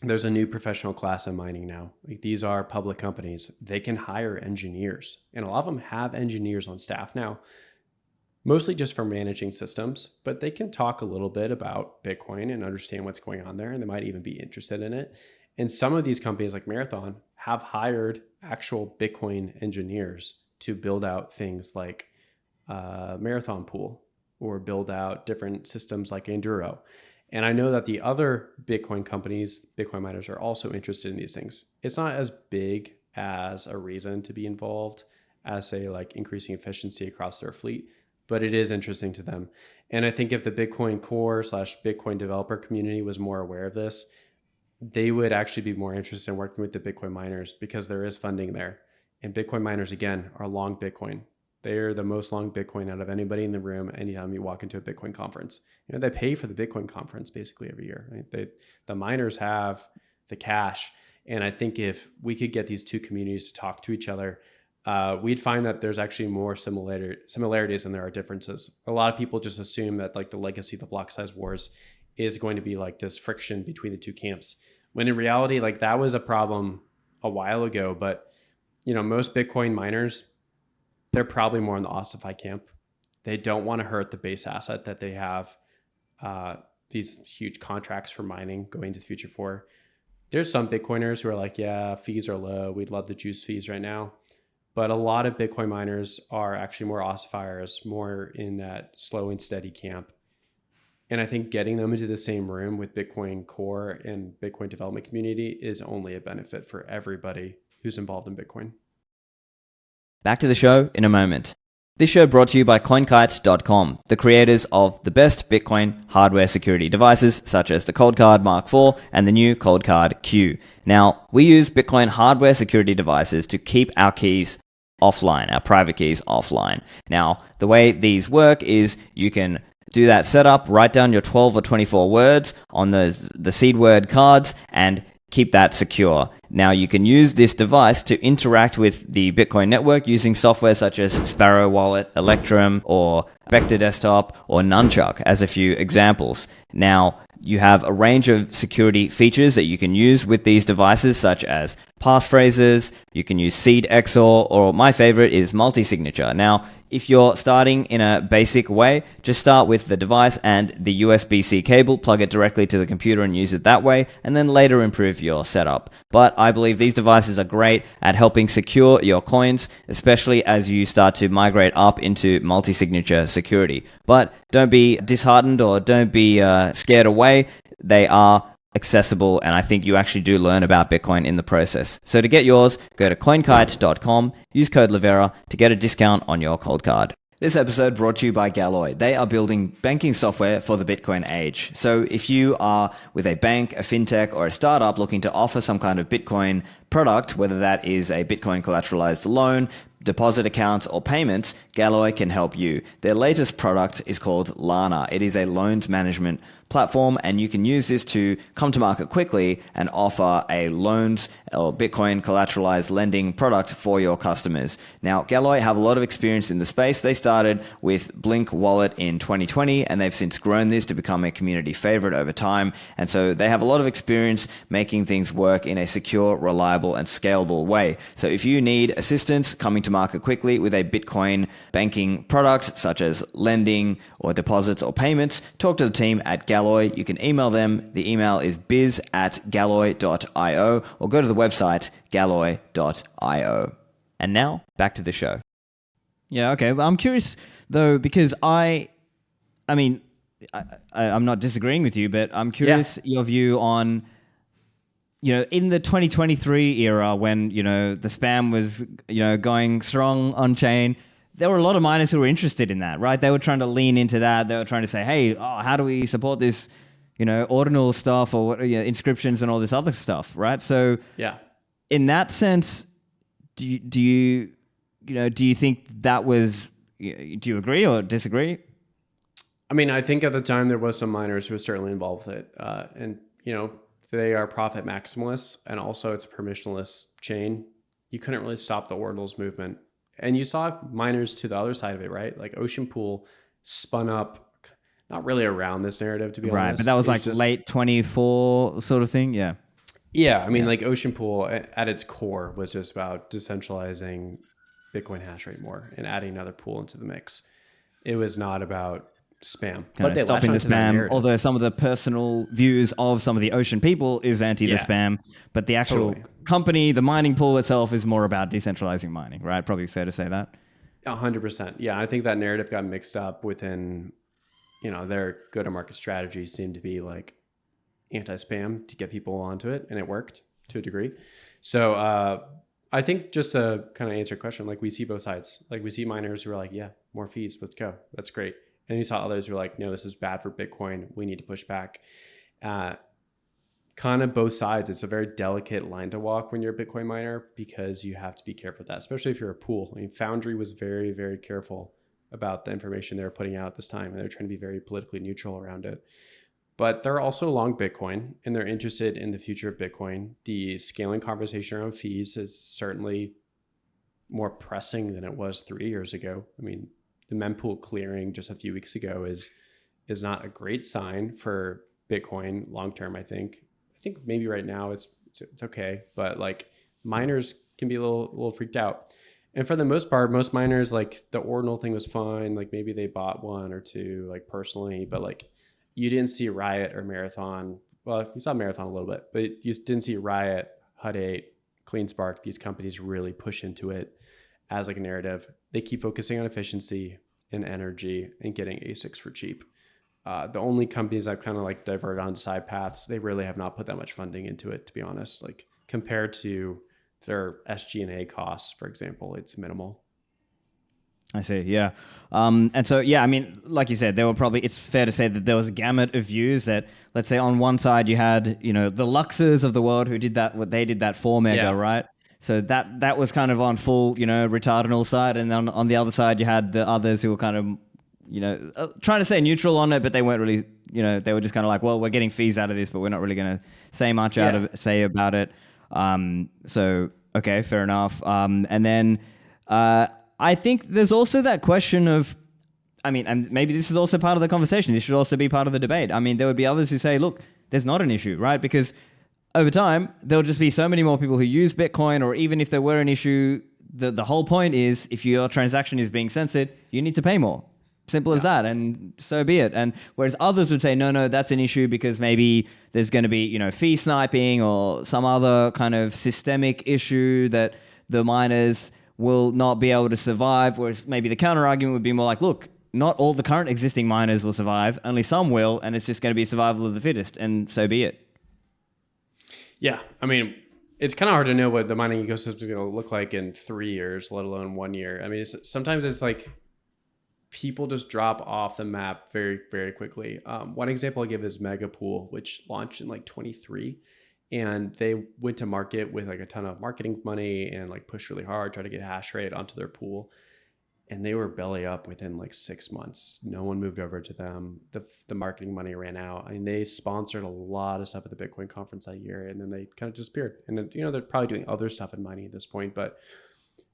there's a new professional class in mining now. Like, these are public companies. They can hire engineers, and a lot of them have engineers on staff now. mostly just for managing systems, but they can talk a little bit about Bitcoin and understand what's going on there, and they might even be interested in it. And some of these companies like Marathon have hired actual Bitcoin engineers to build out things like Marathon Pool or build out different systems like Enduro. And I know that the other Bitcoin companies, Bitcoin miners, are also interested in these things. It's not as big as a reason to be involved as, say, like increasing efficiency across their fleet, but it is interesting to them. And I think if the Bitcoin core / Bitcoin developer community was more aware of this, they would actually be more interested in working with the Bitcoin miners because there is funding there. And Bitcoin miners, again, are long Bitcoin. They're the most long Bitcoin out of anybody in the room anytime you walk into a Bitcoin conference. You know, they pay for the Bitcoin conference basically every year. Right? The miners have the cash. And I think if we could get these two communities to talk to each other, we'd find that there's actually more similarities than there are differences. A lot of people just assume that like the legacy of the block size wars is going to be like this friction between the two camps, when in reality, like that was a problem a while ago. But you know, most Bitcoin miners, they're probably more in the Ossify camp. They don't want to hurt the base asset that they have these huge contracts for mining going into the future for. There's some Bitcoiners who are like, yeah, fees are low. We'd love to juice fees right now. But a lot of Bitcoin miners are actually more Ossifiers, more in that slow and steady camp. And I think getting them into the same room with Bitcoin core and Bitcoin development community is only a benefit for everybody who's involved in Bitcoin. Back to the show in a moment. This show brought to you by CoinKite.com, the creators of the best Bitcoin hardware security devices such as the Coldcard Mark IV and the new Coldcard Q. Now, we use Bitcoin hardware security devices to keep our keys offline, our private keys offline. Now, the way these work is you can do that setup, write down your 12 or 24 words on the seed word cards, and keep that secure. Now, you can use this device to interact with the Bitcoin network using software such as Sparrow Wallet, Electrum, or Vector Desktop, or Nunchuck as a few examples. Now, you have a range of security features that you can use with these devices, such as passphrases, you can use seed XOR, or my favorite is multi-signature. Now, if you're starting in a basic way, just start with the device and the USB-C cable, plug it directly to the computer and use it that way, and then later improve your setup. But I believe these devices are great at helping secure your coins, especially as you start to migrate up into multi-signature security. But don't be disheartened or don't be scared away. They are accessible, and I think you actually do learn about Bitcoin in the process. So to get yours, go to coinkite.com, use code Livera to get a discount on your cold card. This episode brought to you by Galloy. They are building banking software for the Bitcoin age. So if you are with a bank, a fintech, or a startup looking to offer some kind of Bitcoin product, whether that is a Bitcoin collateralized loan, deposit accounts, or payments, Galloy can help you. Their latest product is called Lana. It is a loans management platform, and you can use this to come to market quickly and offer a loans or Bitcoin collateralized lending product for your customers. Now, Galloy have a lot of experience in the space. They started with Blink Wallet in 2020, and they've since grown this to become a community favorite over time. And so they have a lot of experience making things work in a secure, reliable, and scalable way. So if you need assistance coming to market quickly with a Bitcoin banking product, such as lending or deposits or payments, talk to the team at Galloy. You can email them. The email is biz@galloy.io, or go to the website galloy.io. And now, back to the show. Yeah, okay. Well, I'm curious, though, because I'm not disagreeing with you, but I'm curious your view on, in the 2023 era when, the spam was, going strong on chain, there were a lot of miners who were interested in that, right? They were trying to lean into that. They were trying to say, hey, how do we support this, ordinal stuff or inscriptions and all this other stuff, right? So in that sense, do you think that was, do you agree or disagree? I mean, I think at the time there was some miners who were certainly involved with it. And, they are profit maximalists, and also it's a permissionless chain. You couldn't really stop the ordinals movement. And you saw miners to the other side of it, right? Like Ocean Pool spun up, not really around this narrative, to be honest. Right, but that was like just late 24 sort of thing, yeah. Yeah, I mean, like Ocean Pool at its core was just about decentralizing Bitcoin hash rate more and adding another pool into the mix. It was not about spam, Kind of they latched stopping the onto that spam. narrative. Although some of the personal views of some of the ocean people is anti the Yeah, spam, but the actual totally. company, the mining pool itself, is more about decentralizing mining, right? Probably fair to say that. 100%. Yeah, I think that narrative got mixed up within, their go-to-market strategy seemed to be like anti-spam to get people onto it, and it worked to a degree. So I think just to kind of answer your question, like we see both sides. Like we see miners who are like, yeah, more fees, let's go, that's great. And you saw others who are like, no, this is bad for Bitcoin, we need to push back. Kind of both sides. It's a very delicate line to walk when you're a Bitcoin miner, because you have to be careful with that, especially if you're a pool. I mean, Foundry was very, very careful about the information they were putting out at this time, and they're trying to be very politically neutral around it. But they're also long Bitcoin, and they're interested in the future of Bitcoin. The scaling conversation around fees is certainly more pressing than it was 3 years ago. I mean, the mempool clearing just a few weeks ago is not a great sign for Bitcoin long term. I think maybe right now it's okay, but like miners can be a little freaked out. And for the most part, most miners, like the ordinal thing was fine. Like maybe they bought one or two, like personally, but like you didn't see Riot or Marathon. Well, you saw Marathon a little bit, but you didn't see Riot, Hut 8, CleanSpark, these companies really push into it as like a narrative. They keep focusing on efficiency and energy and getting ASICs for cheap. The only companies I've kind of like diverted onto side paths, they really have not put that much funding into it, to be honest. Like compared to their SG&A costs, for example, it's minimal. I see, yeah. And so, yeah, I mean, like you said, it's fair to say that there was a gamut of views that, let's say on one side you had, the Luxes of the world who did that, they did that 4 mega, right? So that was kind of on full, retardinal side. And then on the other side, you had the others who were kind of, trying to stay neutral on it, but they weren't really, they were just kind of like, well, we're getting fees out of this, but we're not really going to say much say about it. So, okay, fair enough. And then I think there's also that question of, I mean, and maybe this is also part of the conversation. This should also be part of the debate. I mean, there would be others who say, look, there's not an issue, right? Because over time, there'll just be so many more people who use Bitcoin, or even if there were an issue, the whole point is if your transaction is being censored, you need to pay more. Simple as that, and so be it. And whereas others would say, no, that's an issue because maybe there's going to be, fee sniping or some other kind of systemic issue that the miners will not be able to survive. Whereas maybe the counter argument would be more like, look, not all the current existing miners will survive, only some will, and it's just going to be survival of the fittest, and so be it. Yeah, I mean, it's kind of hard to know what the mining ecosystem is going to look like in 3 years, let alone 1 year. I mean, sometimes it's like people just drop off the map very, very quickly. One example I give is Megapool, which launched in like 23, and they went to market with like a ton of marketing money and like pushed really hard, tried to get hash rate onto their pool. And they were belly up within like 6 months. No one moved over to them. The marketing money ran out. I mean, they sponsored a lot of stuff at the Bitcoin conference that year, and then they kind of disappeared. And then, they're probably doing other stuff in mining at this point, but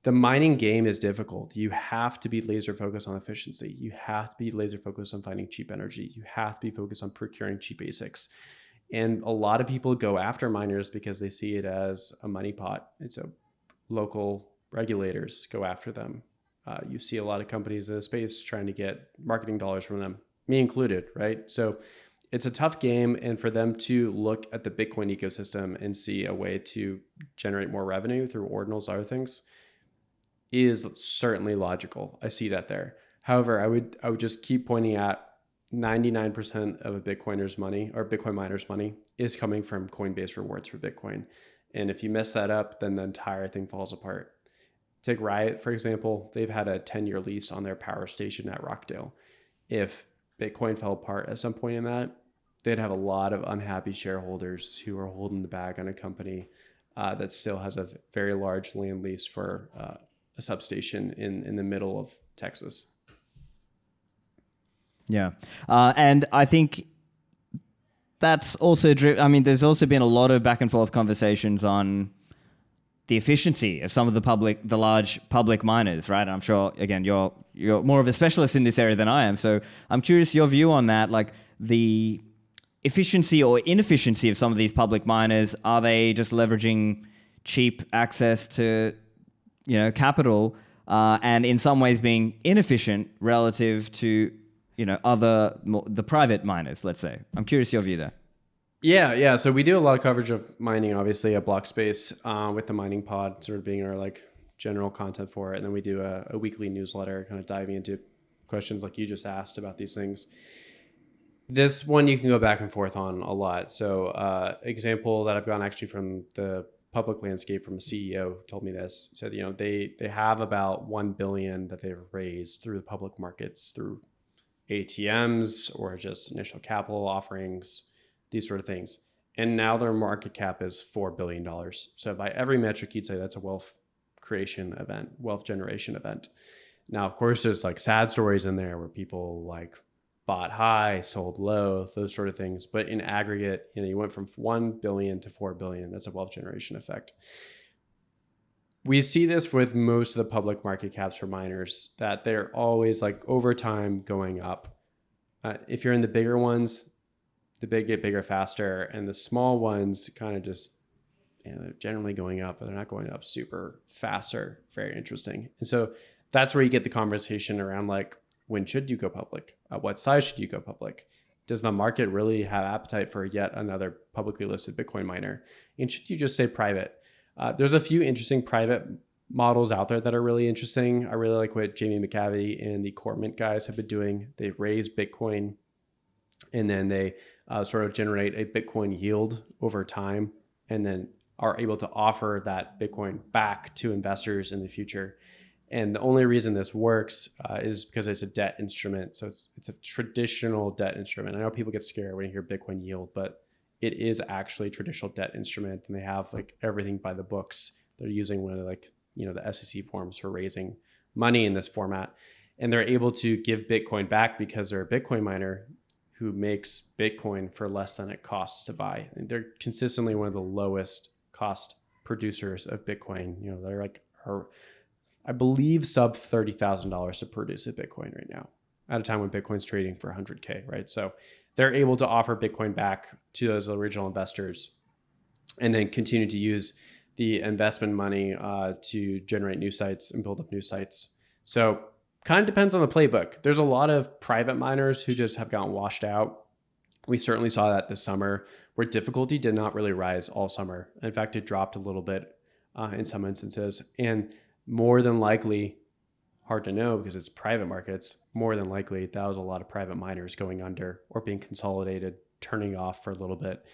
the mining game is difficult. You have to be laser focused on efficiency. You have to be laser focused on finding cheap energy. You have to be focused on procuring cheap ASICs. And a lot of people go after miners because they see it as a money pot. And so local regulators go after them. You see a lot of companies in the space trying to get marketing dollars from them, me included, right? So it's a tough game. And for them to look at the Bitcoin ecosystem and see a way to generate more revenue through ordinals, other things, is certainly logical. I see that there. However, I would just keep pointing at 99% of a Bitcoiner's money or Bitcoin miner's money is coming from Coinbase rewards for Bitcoin. And if you mess that up, then the entire thing falls apart. Take Riot, for example. They've had a 10-year lease on their power station at Rockdale. If Bitcoin fell apart at some point in that, they'd have a lot of unhappy shareholders who are holding the bag on a company that still has a very large land lease for a substation in the middle of Texas. Yeah. And I think that's also there's also been a lot of back and forth conversations on the efficiency of some of the large public miners, right? And I'm sure, again, you're more of a specialist in this area than I am. So I'm curious your view on that, like the efficiency or inefficiency of some of these public miners. Are they just leveraging cheap access to, capital and in some ways being inefficient relative to the private miners, let's say. I'm curious your view there. Yeah. So we do a lot of coverage of mining, obviously, at BlockSpace, with the mining pod sort of being our like general content for it. And then we do a weekly newsletter kind of diving into questions like you just asked about these things. This one you can go back and forth on a lot. So example that I've gotten actually from the public landscape from a CEO who told me this, said, they have about 1 billion that they've raised through the public markets through ATMs or just initial capital offerings, these sort of things. And now their market cap is $4 billion. So by every metric, you'd say that's a wealth creation event, wealth generation event. Now, of course, there's like sad stories in there where people like bought high, sold low, those sort of things. But in aggregate, you went from 1 billion to 4 billion. That's a wealth generation effect. We see this with most of the public market caps for miners, that they're always like over time going up. If you're in the bigger ones, the big get bigger faster, and the small ones kind of just, they're generally going up, but they're not going up super fast or very interesting. And so that's where you get the conversation around like, when should you go public? At what size should you go public? Does the market really have appetite for yet another publicly listed Bitcoin miner? And should you just say private? There's a few interesting private models out there that are really interesting. I really like what Jamie McCavity and the Core Mint guys have been doing. They raise Bitcoin and then they sort of generate a Bitcoin yield over time and then are able to offer that Bitcoin back to investors in the future. And the only reason this works is because it's a debt instrument. So it's a traditional debt instrument. I know people get scared when you hear Bitcoin yield, but it is actually a traditional debt instrument, and they have like everything by the books. They're using one of the SEC forms for raising money in this format, and they're able to give Bitcoin back because they're a Bitcoin miner who makes Bitcoin for less than it costs to buy. And they're consistently one of the lowest cost producers of Bitcoin. They're like, I believe sub $30,000 to produce a Bitcoin right now, at a time when Bitcoin's trading for 100K, right? So they're able to offer Bitcoin back to those original investors and then continue to use the investment money to generate new sites and build up new sites. So kind of depends on the playbook. There's a lot of private miners who just have gotten washed out. We certainly saw that this summer, where difficulty did not really rise all summer. In fact, it dropped a little bit in some instances. And more than likely, hard to know because it's private markets, more than likely that was a lot of private miners going under or being consolidated, turning off for a little bit.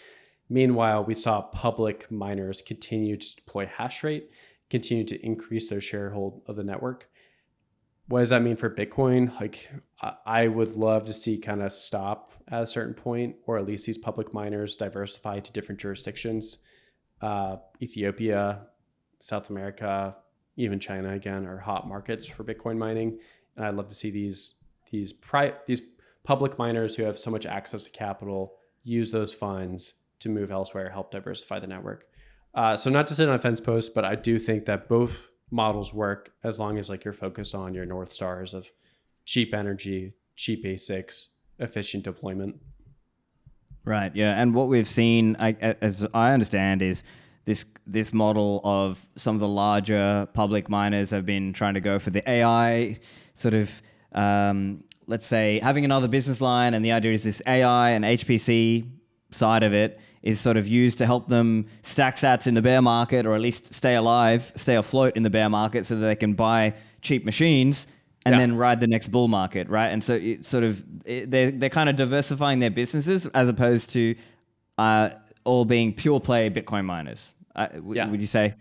Meanwhile, we saw public miners continue to deploy hash rate, continue to increase their sharehold of the network. What does that mean for Bitcoin? Like, I would love to see kind of stop at a certain point, or at least these public miners diversify to different jurisdictions. Ethiopia, South America, even China again are hot markets for Bitcoin mining, and I'd love to see these public miners who have so much access to capital use those funds to move elsewhere, help diversify the network. So not to sit on a fence post, but I do think that both models work as long as like you're focused on your North Stars of cheap energy, cheap ASICs, efficient deployment. Right. Yeah, and what we've seen, as I understand, is this model of some of the larger public miners have been trying to go for the AI sort of, let's say, having another business line. And the idea is this AI and HPC side of it is sort of used to help them stack sats in the bear market, or at least stay alive, stay afloat in the bear market so that they can buy cheap machines and then ride the next bull market, right? And so it's sort of, they're kind of diversifying their businesses as opposed to all being pure play Bitcoin miners. Would you say?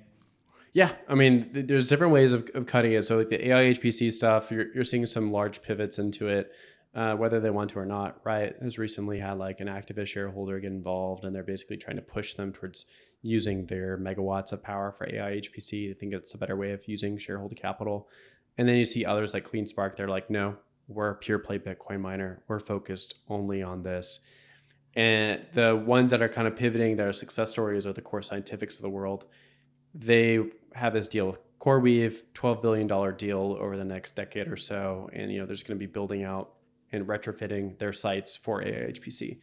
Yeah, I mean, there's different ways of cutting it. So like the AI HPC stuff, you're seeing some large pivots into it, whether they want to or not. Riot has recently had like an activist shareholder get involved, and they're basically trying to push them towards using their megawatts of power for AI HPC. I think it's a better way of using shareholder capital. And then you see others like CleanSpark. They're like, no, we're a pure play Bitcoin miner. We're focused only on this. And the ones that are kind of pivoting, that are success stories, are the Core Scientifics of the world. They have this deal, CoreWeave, $12 billion deal over the next decade or so. And, there's going to be building out and retrofitting their sites for AI HPC.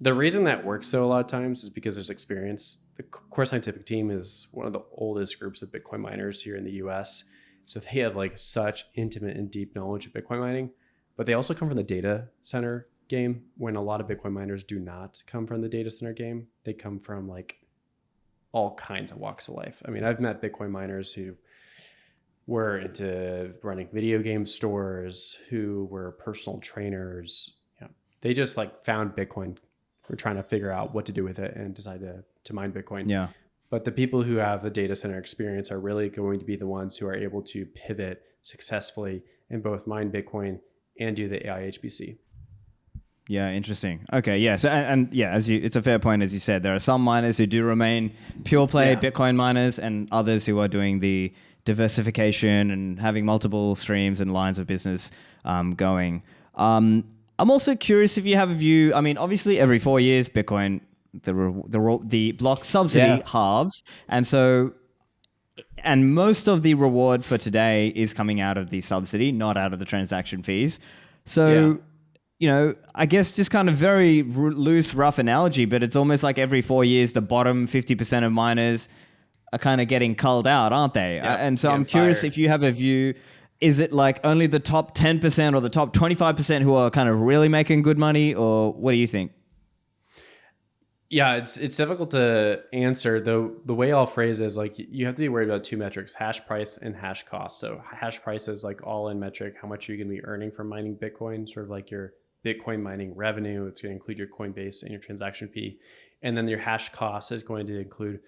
The reason that works though a lot of times is because there's experience. The Core Scientific team is one of the oldest groups of Bitcoin miners here in the US. So they have like such intimate and deep knowledge of Bitcoin mining, but they also come from the data center game, when a lot of Bitcoin miners do not come from the data center game. They come from like all kinds of walks of life. I mean, I've met Bitcoin miners who were into running video game stores, who were personal trainers. You know, they just like found Bitcoin, were trying to figure out what to do with it, and decided to mine Bitcoin. Yeah. But the people who have the data center experience are really going to be the ones who are able to pivot successfully and both mine Bitcoin and do the AI HPC. Yeah, interesting. Okay, yeah. So and yeah, it's a fair point, as you said. There are some miners who do remain pure play Bitcoin miners, and others who are doing the diversification and having multiple streams and lines of business going. I'm also curious if you have a view. I mean, obviously, every 4 years, Bitcoin the block subsidy halves, and so. And most of the reward for today is coming out of the subsidy, not out of the transaction fees. So, you know, I guess just kind of very loose, rough analogy, but it's almost like every 4 years, the bottom 50% of miners are kind of getting culled out, aren't they? And so I'm curious if you have a view. Is it like only the top 10% or the top 25% who are kind of really making good money, or what do you think? Yeah, it's difficult to answer, though. The way I'll phrase it is like, you have to be worried about two metrics: hash price and hash cost. So hash price is like all in metric, how much you're going to be earning from mining Bitcoin, sort of like your Bitcoin mining revenue. It's going to include your Coinbase and your transaction fee. And then your hash cost is going to include,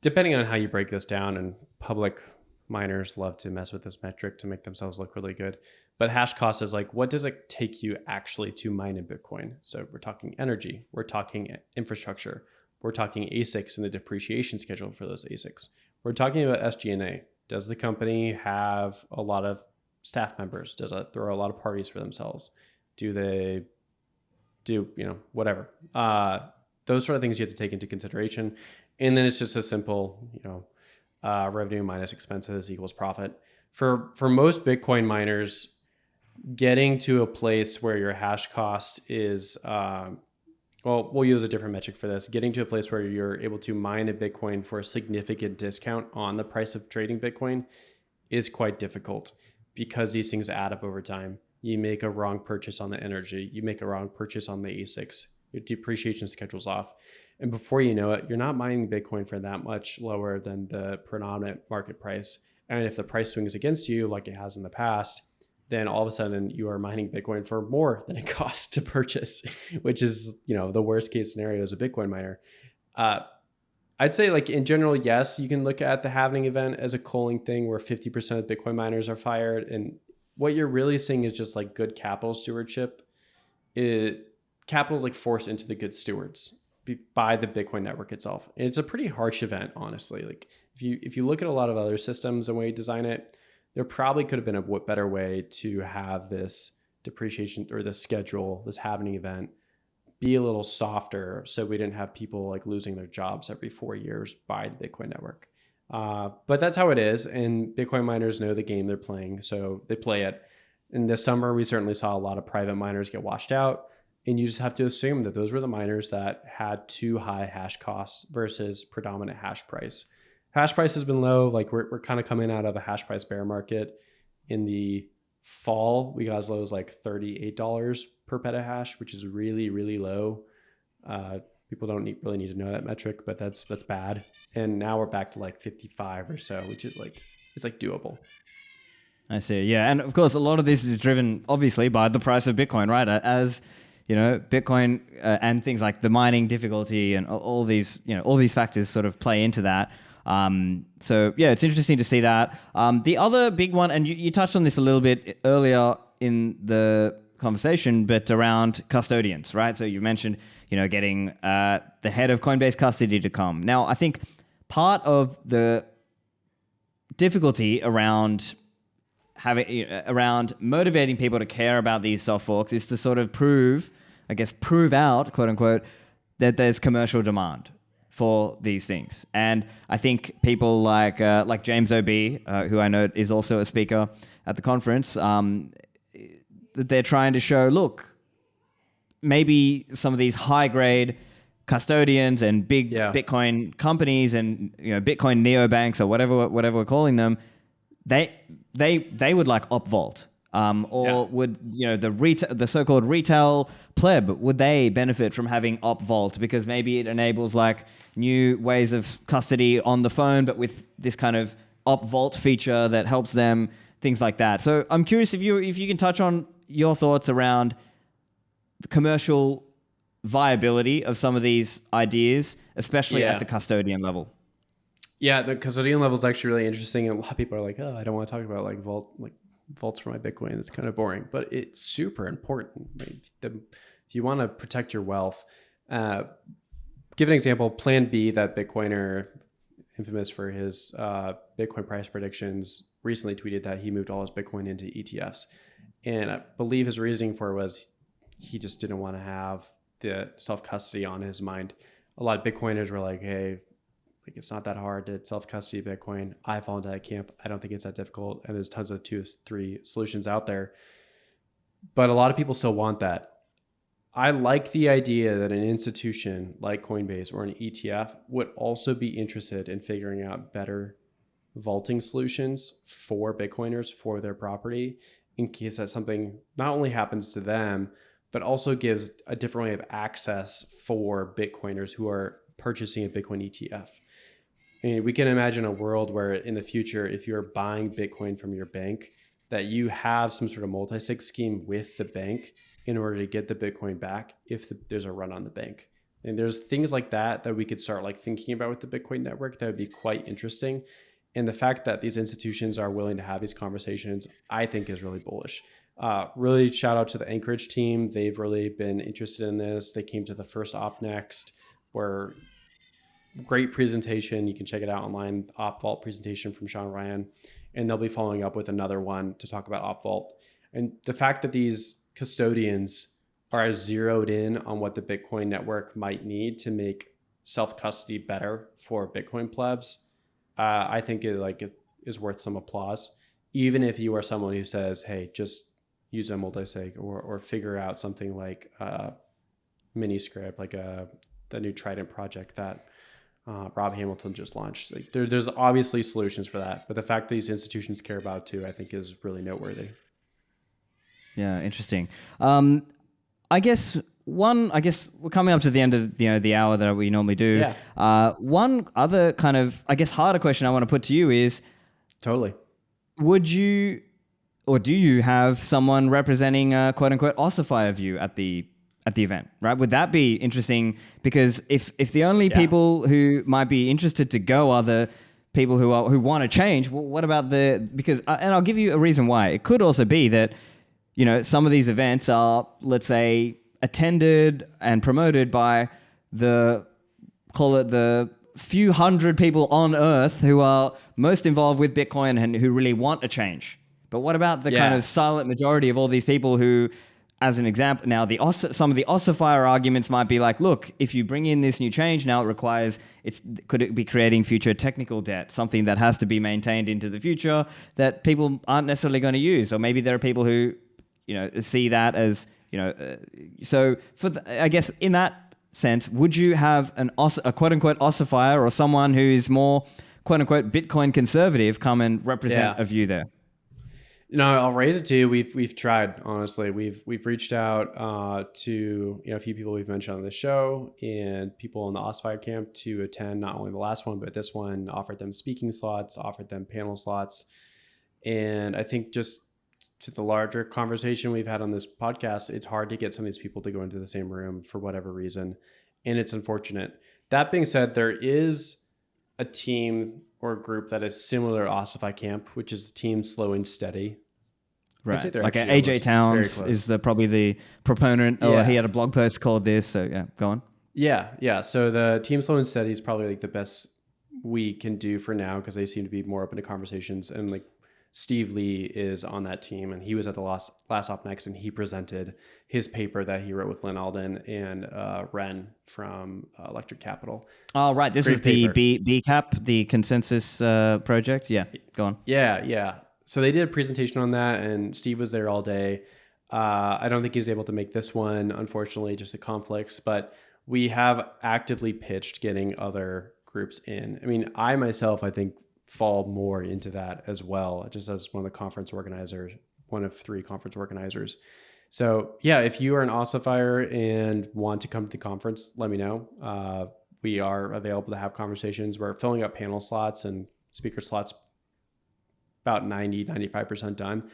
depending on how you break this down, and public miners love to mess with this metric to make themselves look really good. But hash cost is like, what does it take you actually to mine in Bitcoin? So we're talking energy, we're talking infrastructure, we're talking ASICs and the depreciation schedule for those ASICs. We're talking about SG&A. Does the company have a lot of staff members? Does it throw a lot of parties for themselves? Do they do, you know, whatever? Those sort of things you have to take into consideration. And then it's just a simple, you know, revenue minus expenses equals profit. For most Bitcoin miners, getting to a place where your hash cost is, well, we'll use a different metric for this. Getting to a place where you're able to mine a Bitcoin for a significant discount on the price of trading Bitcoin is quite difficult, because these things add up over time. You make a wrong purchase on the energy, you make a wrong purchase on the ASICs, your depreciation schedule's off. And before you know it, you're not mining Bitcoin for that much lower than the predominant market price. And if the price swings against you, like it has in the past, then all of a sudden you are mining Bitcoin for more than it costs to purchase, which is, you know, the worst case scenario as a Bitcoin miner. I'd say, like, in general, yes, you can look at the halving event as a culling thing where 50% of Bitcoin miners are fired. And what you're really seeing is just like good capital stewardship. Capital is like forced into the good stewards by the Bitcoin network itself. And it's a pretty harsh event, honestly. Like, if you look at a lot of other systems and way you design it, there probably could have been a better way to have this depreciation or this schedule, this halving event, be a little softer, so we didn't have people like losing their jobs every 4 years by the Bitcoin network. But that's how it is, and Bitcoin miners know the game they're playing, so they play it. In this summer, we certainly saw a lot of private miners get washed out, and you just have to assume that those were the miners that had too high hash costs versus predominant hash price. Hash price has been low. Like, we're kind of coming out of a hash price bear market. In the fall, we got as low as like $38 per petahash, which is really, really low. People don't really need to know that metric, but that's bad. And now we're back to like 55 or so, which is like, it's like doable. I see. Yeah. And of course, a lot of this is driven obviously by the price of Bitcoin, right? As you know, Bitcoin and things like the mining difficulty and all these factors sort of play into that. So yeah, it's interesting to see that. The other big one, and you touched on this a little bit earlier in the conversation, but around custodians, right? So you mentioned, getting the head of Coinbase custody to come. Now, I think part of the difficulty around motivating people to care about these soft forks is to sort of prove out, quote unquote, that there's commercial demand for these things. And I think people like James O.B., who I know is also a speaker at the conference, that they're trying to show, look, maybe some of these high-grade custodians and big Bitcoin companies and Bitcoin neobanks or whatever we're calling them, they would like upvolt. Or Yeah. would, the so-called retail pleb, would they benefit from having upvolt because maybe it enables like new ways of custody on the phone, but with this kind of upvolt feature that helps them, things like that. So I'm curious if you can touch on your thoughts around the commercial viability of some of these ideas, especially at the custodian level. Yeah, the custodian level is actually really interesting, and a lot of people are like, "Oh, I don't want to talk about like vaults for my Bitcoin. It's kind of boring," but it's super important. If you want to protect your wealth, give an example. Plan B, that Bitcoiner, infamous for his Bitcoin price predictions, recently tweeted that he moved all his Bitcoin into ETFs, and I believe his reasoning for it was he just didn't want to have the self custody on his mind. A lot of Bitcoiners were like, "Hey, like it's not that hard to self custody Bitcoin." I fall into that camp. I don't think it's that difficult, and there's tons of 2-3 solutions out there. But a lot of people still want that. I like the idea that an institution like Coinbase or an ETF would also be interested in figuring out better vaulting solutions for Bitcoiners for their property, in case that something not only happens to them, but also gives a different way of access for Bitcoiners who are purchasing a Bitcoin ETF. I mean, we can imagine a world where in the future, if you're buying Bitcoin from your bank, that you have some sort of multi-sig scheme with the bank in order to get the Bitcoin back if there's a run on the bank. And there's things like that we could start like thinking about with the Bitcoin network that would be quite interesting. And the fact that these institutions are willing to have these conversations, I think is really bullish. Really shout out to the Anchorage team. They've really been interested in this. They came to the first OpNext, where great presentation. You can check it out online, OpVault presentation from Sean Ryan, and they'll be following up with another one to talk about OpVault. And the fact that these custodians are zeroed in on what the Bitcoin network might need to make self-custody better for Bitcoin plebs, I think it is worth some applause. Even if you are someone who says, "Hey, just use a multi-sig or figure out something like Miniscript, like the new Trident project that Rob Hamilton just launched." Like there's obviously solutions for that, but the fact that these institutions care about it too, I think is really noteworthy. Yeah, interesting. I guess we're coming up to the end of the hour that we normally do. Yeah. One other kind of, I guess, harder question I want to put to you is, Totally. would you or do you have someone representing a quote unquote ossifier view at the event, right? Would that be interesting? Because if the only people who might be interested to go are the people who want to change, well, what about and I'll give you a reason why. It could also be that, some of these events are, let's say, attended and promoted by the few hundred people on Earth who are most involved with Bitcoin and who really want a change. But what about the kind of silent majority of all these people who, as an example, now some of the ossifier arguments might be like, look, if you bring in this new change, now could it be creating future technical debt, something that has to be maintained into the future that people aren't necessarily going to use, or maybe there are people who, see that as, so I guess in that sense, would you have a quote unquote ossifier or someone who is more quote unquote Bitcoin conservative come and represent a view there? No, I'll raise it to you. We've tried, honestly. We've reached out to a few people we've mentioned on the show and people in the Ossifier camp to attend not only the last one but this one. Offered them speaking slots, offered them panel slots, and I think just to the larger conversation we've had on this podcast, it's hard to get some of these people to go into the same room for whatever reason, and it's unfortunate. That being said, there is a team or a group that is similar to Ossify Camp, which is Team Slow and Steady. Right. Like AJ Towns is probably the proponent, or he had a blog post called this. So yeah, go on. Yeah. So the Team Slow and Steady is probably like the best we can do for now, because they seem to be more open to conversations. And like Steve Lee is on that team, and he was at the last OpNext, and he presented his paper that he wrote with Lynn Alden and Ren from Electric Capital. Oh, right. This is the BCAP, the consensus project. Yeah, go on. Yeah. So they did a presentation on that, and Steve was there all day. I don't think he's able to make this one, unfortunately, just the conflicts, but we have actively pitched getting other groups in. I mean, I myself, I think fall more into that as well, just as one of the conference organizers, one of 3 conference organizers. So yeah, if you are an Ossifier and want to come to the conference, let me know. We are available to have conversations. We're filling up panel slots and speaker slots about 95% done.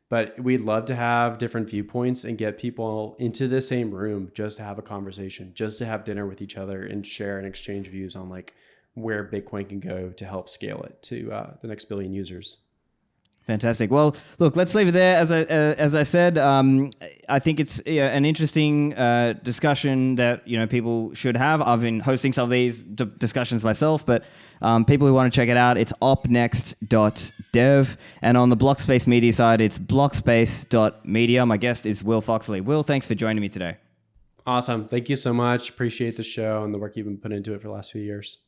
But we'd love to have different viewpoints and get people into the same room just to have a conversation, just to have dinner with each other and share and exchange views on like where Bitcoin can go to help scale it to the next billion users. Fantastic. Well, look, let's leave it there. As I said, I think it's an interesting discussion that people should have. I've been hosting some of these discussions myself, but people who want to check it out, it's opnext.dev, and on the BlockSpace Media side, it's blockspace.media. My guest is Will Foxley. Will, thanks for joining me today. Awesome. Thank you so much. Appreciate the show and the work you've been putting into it for the last few years.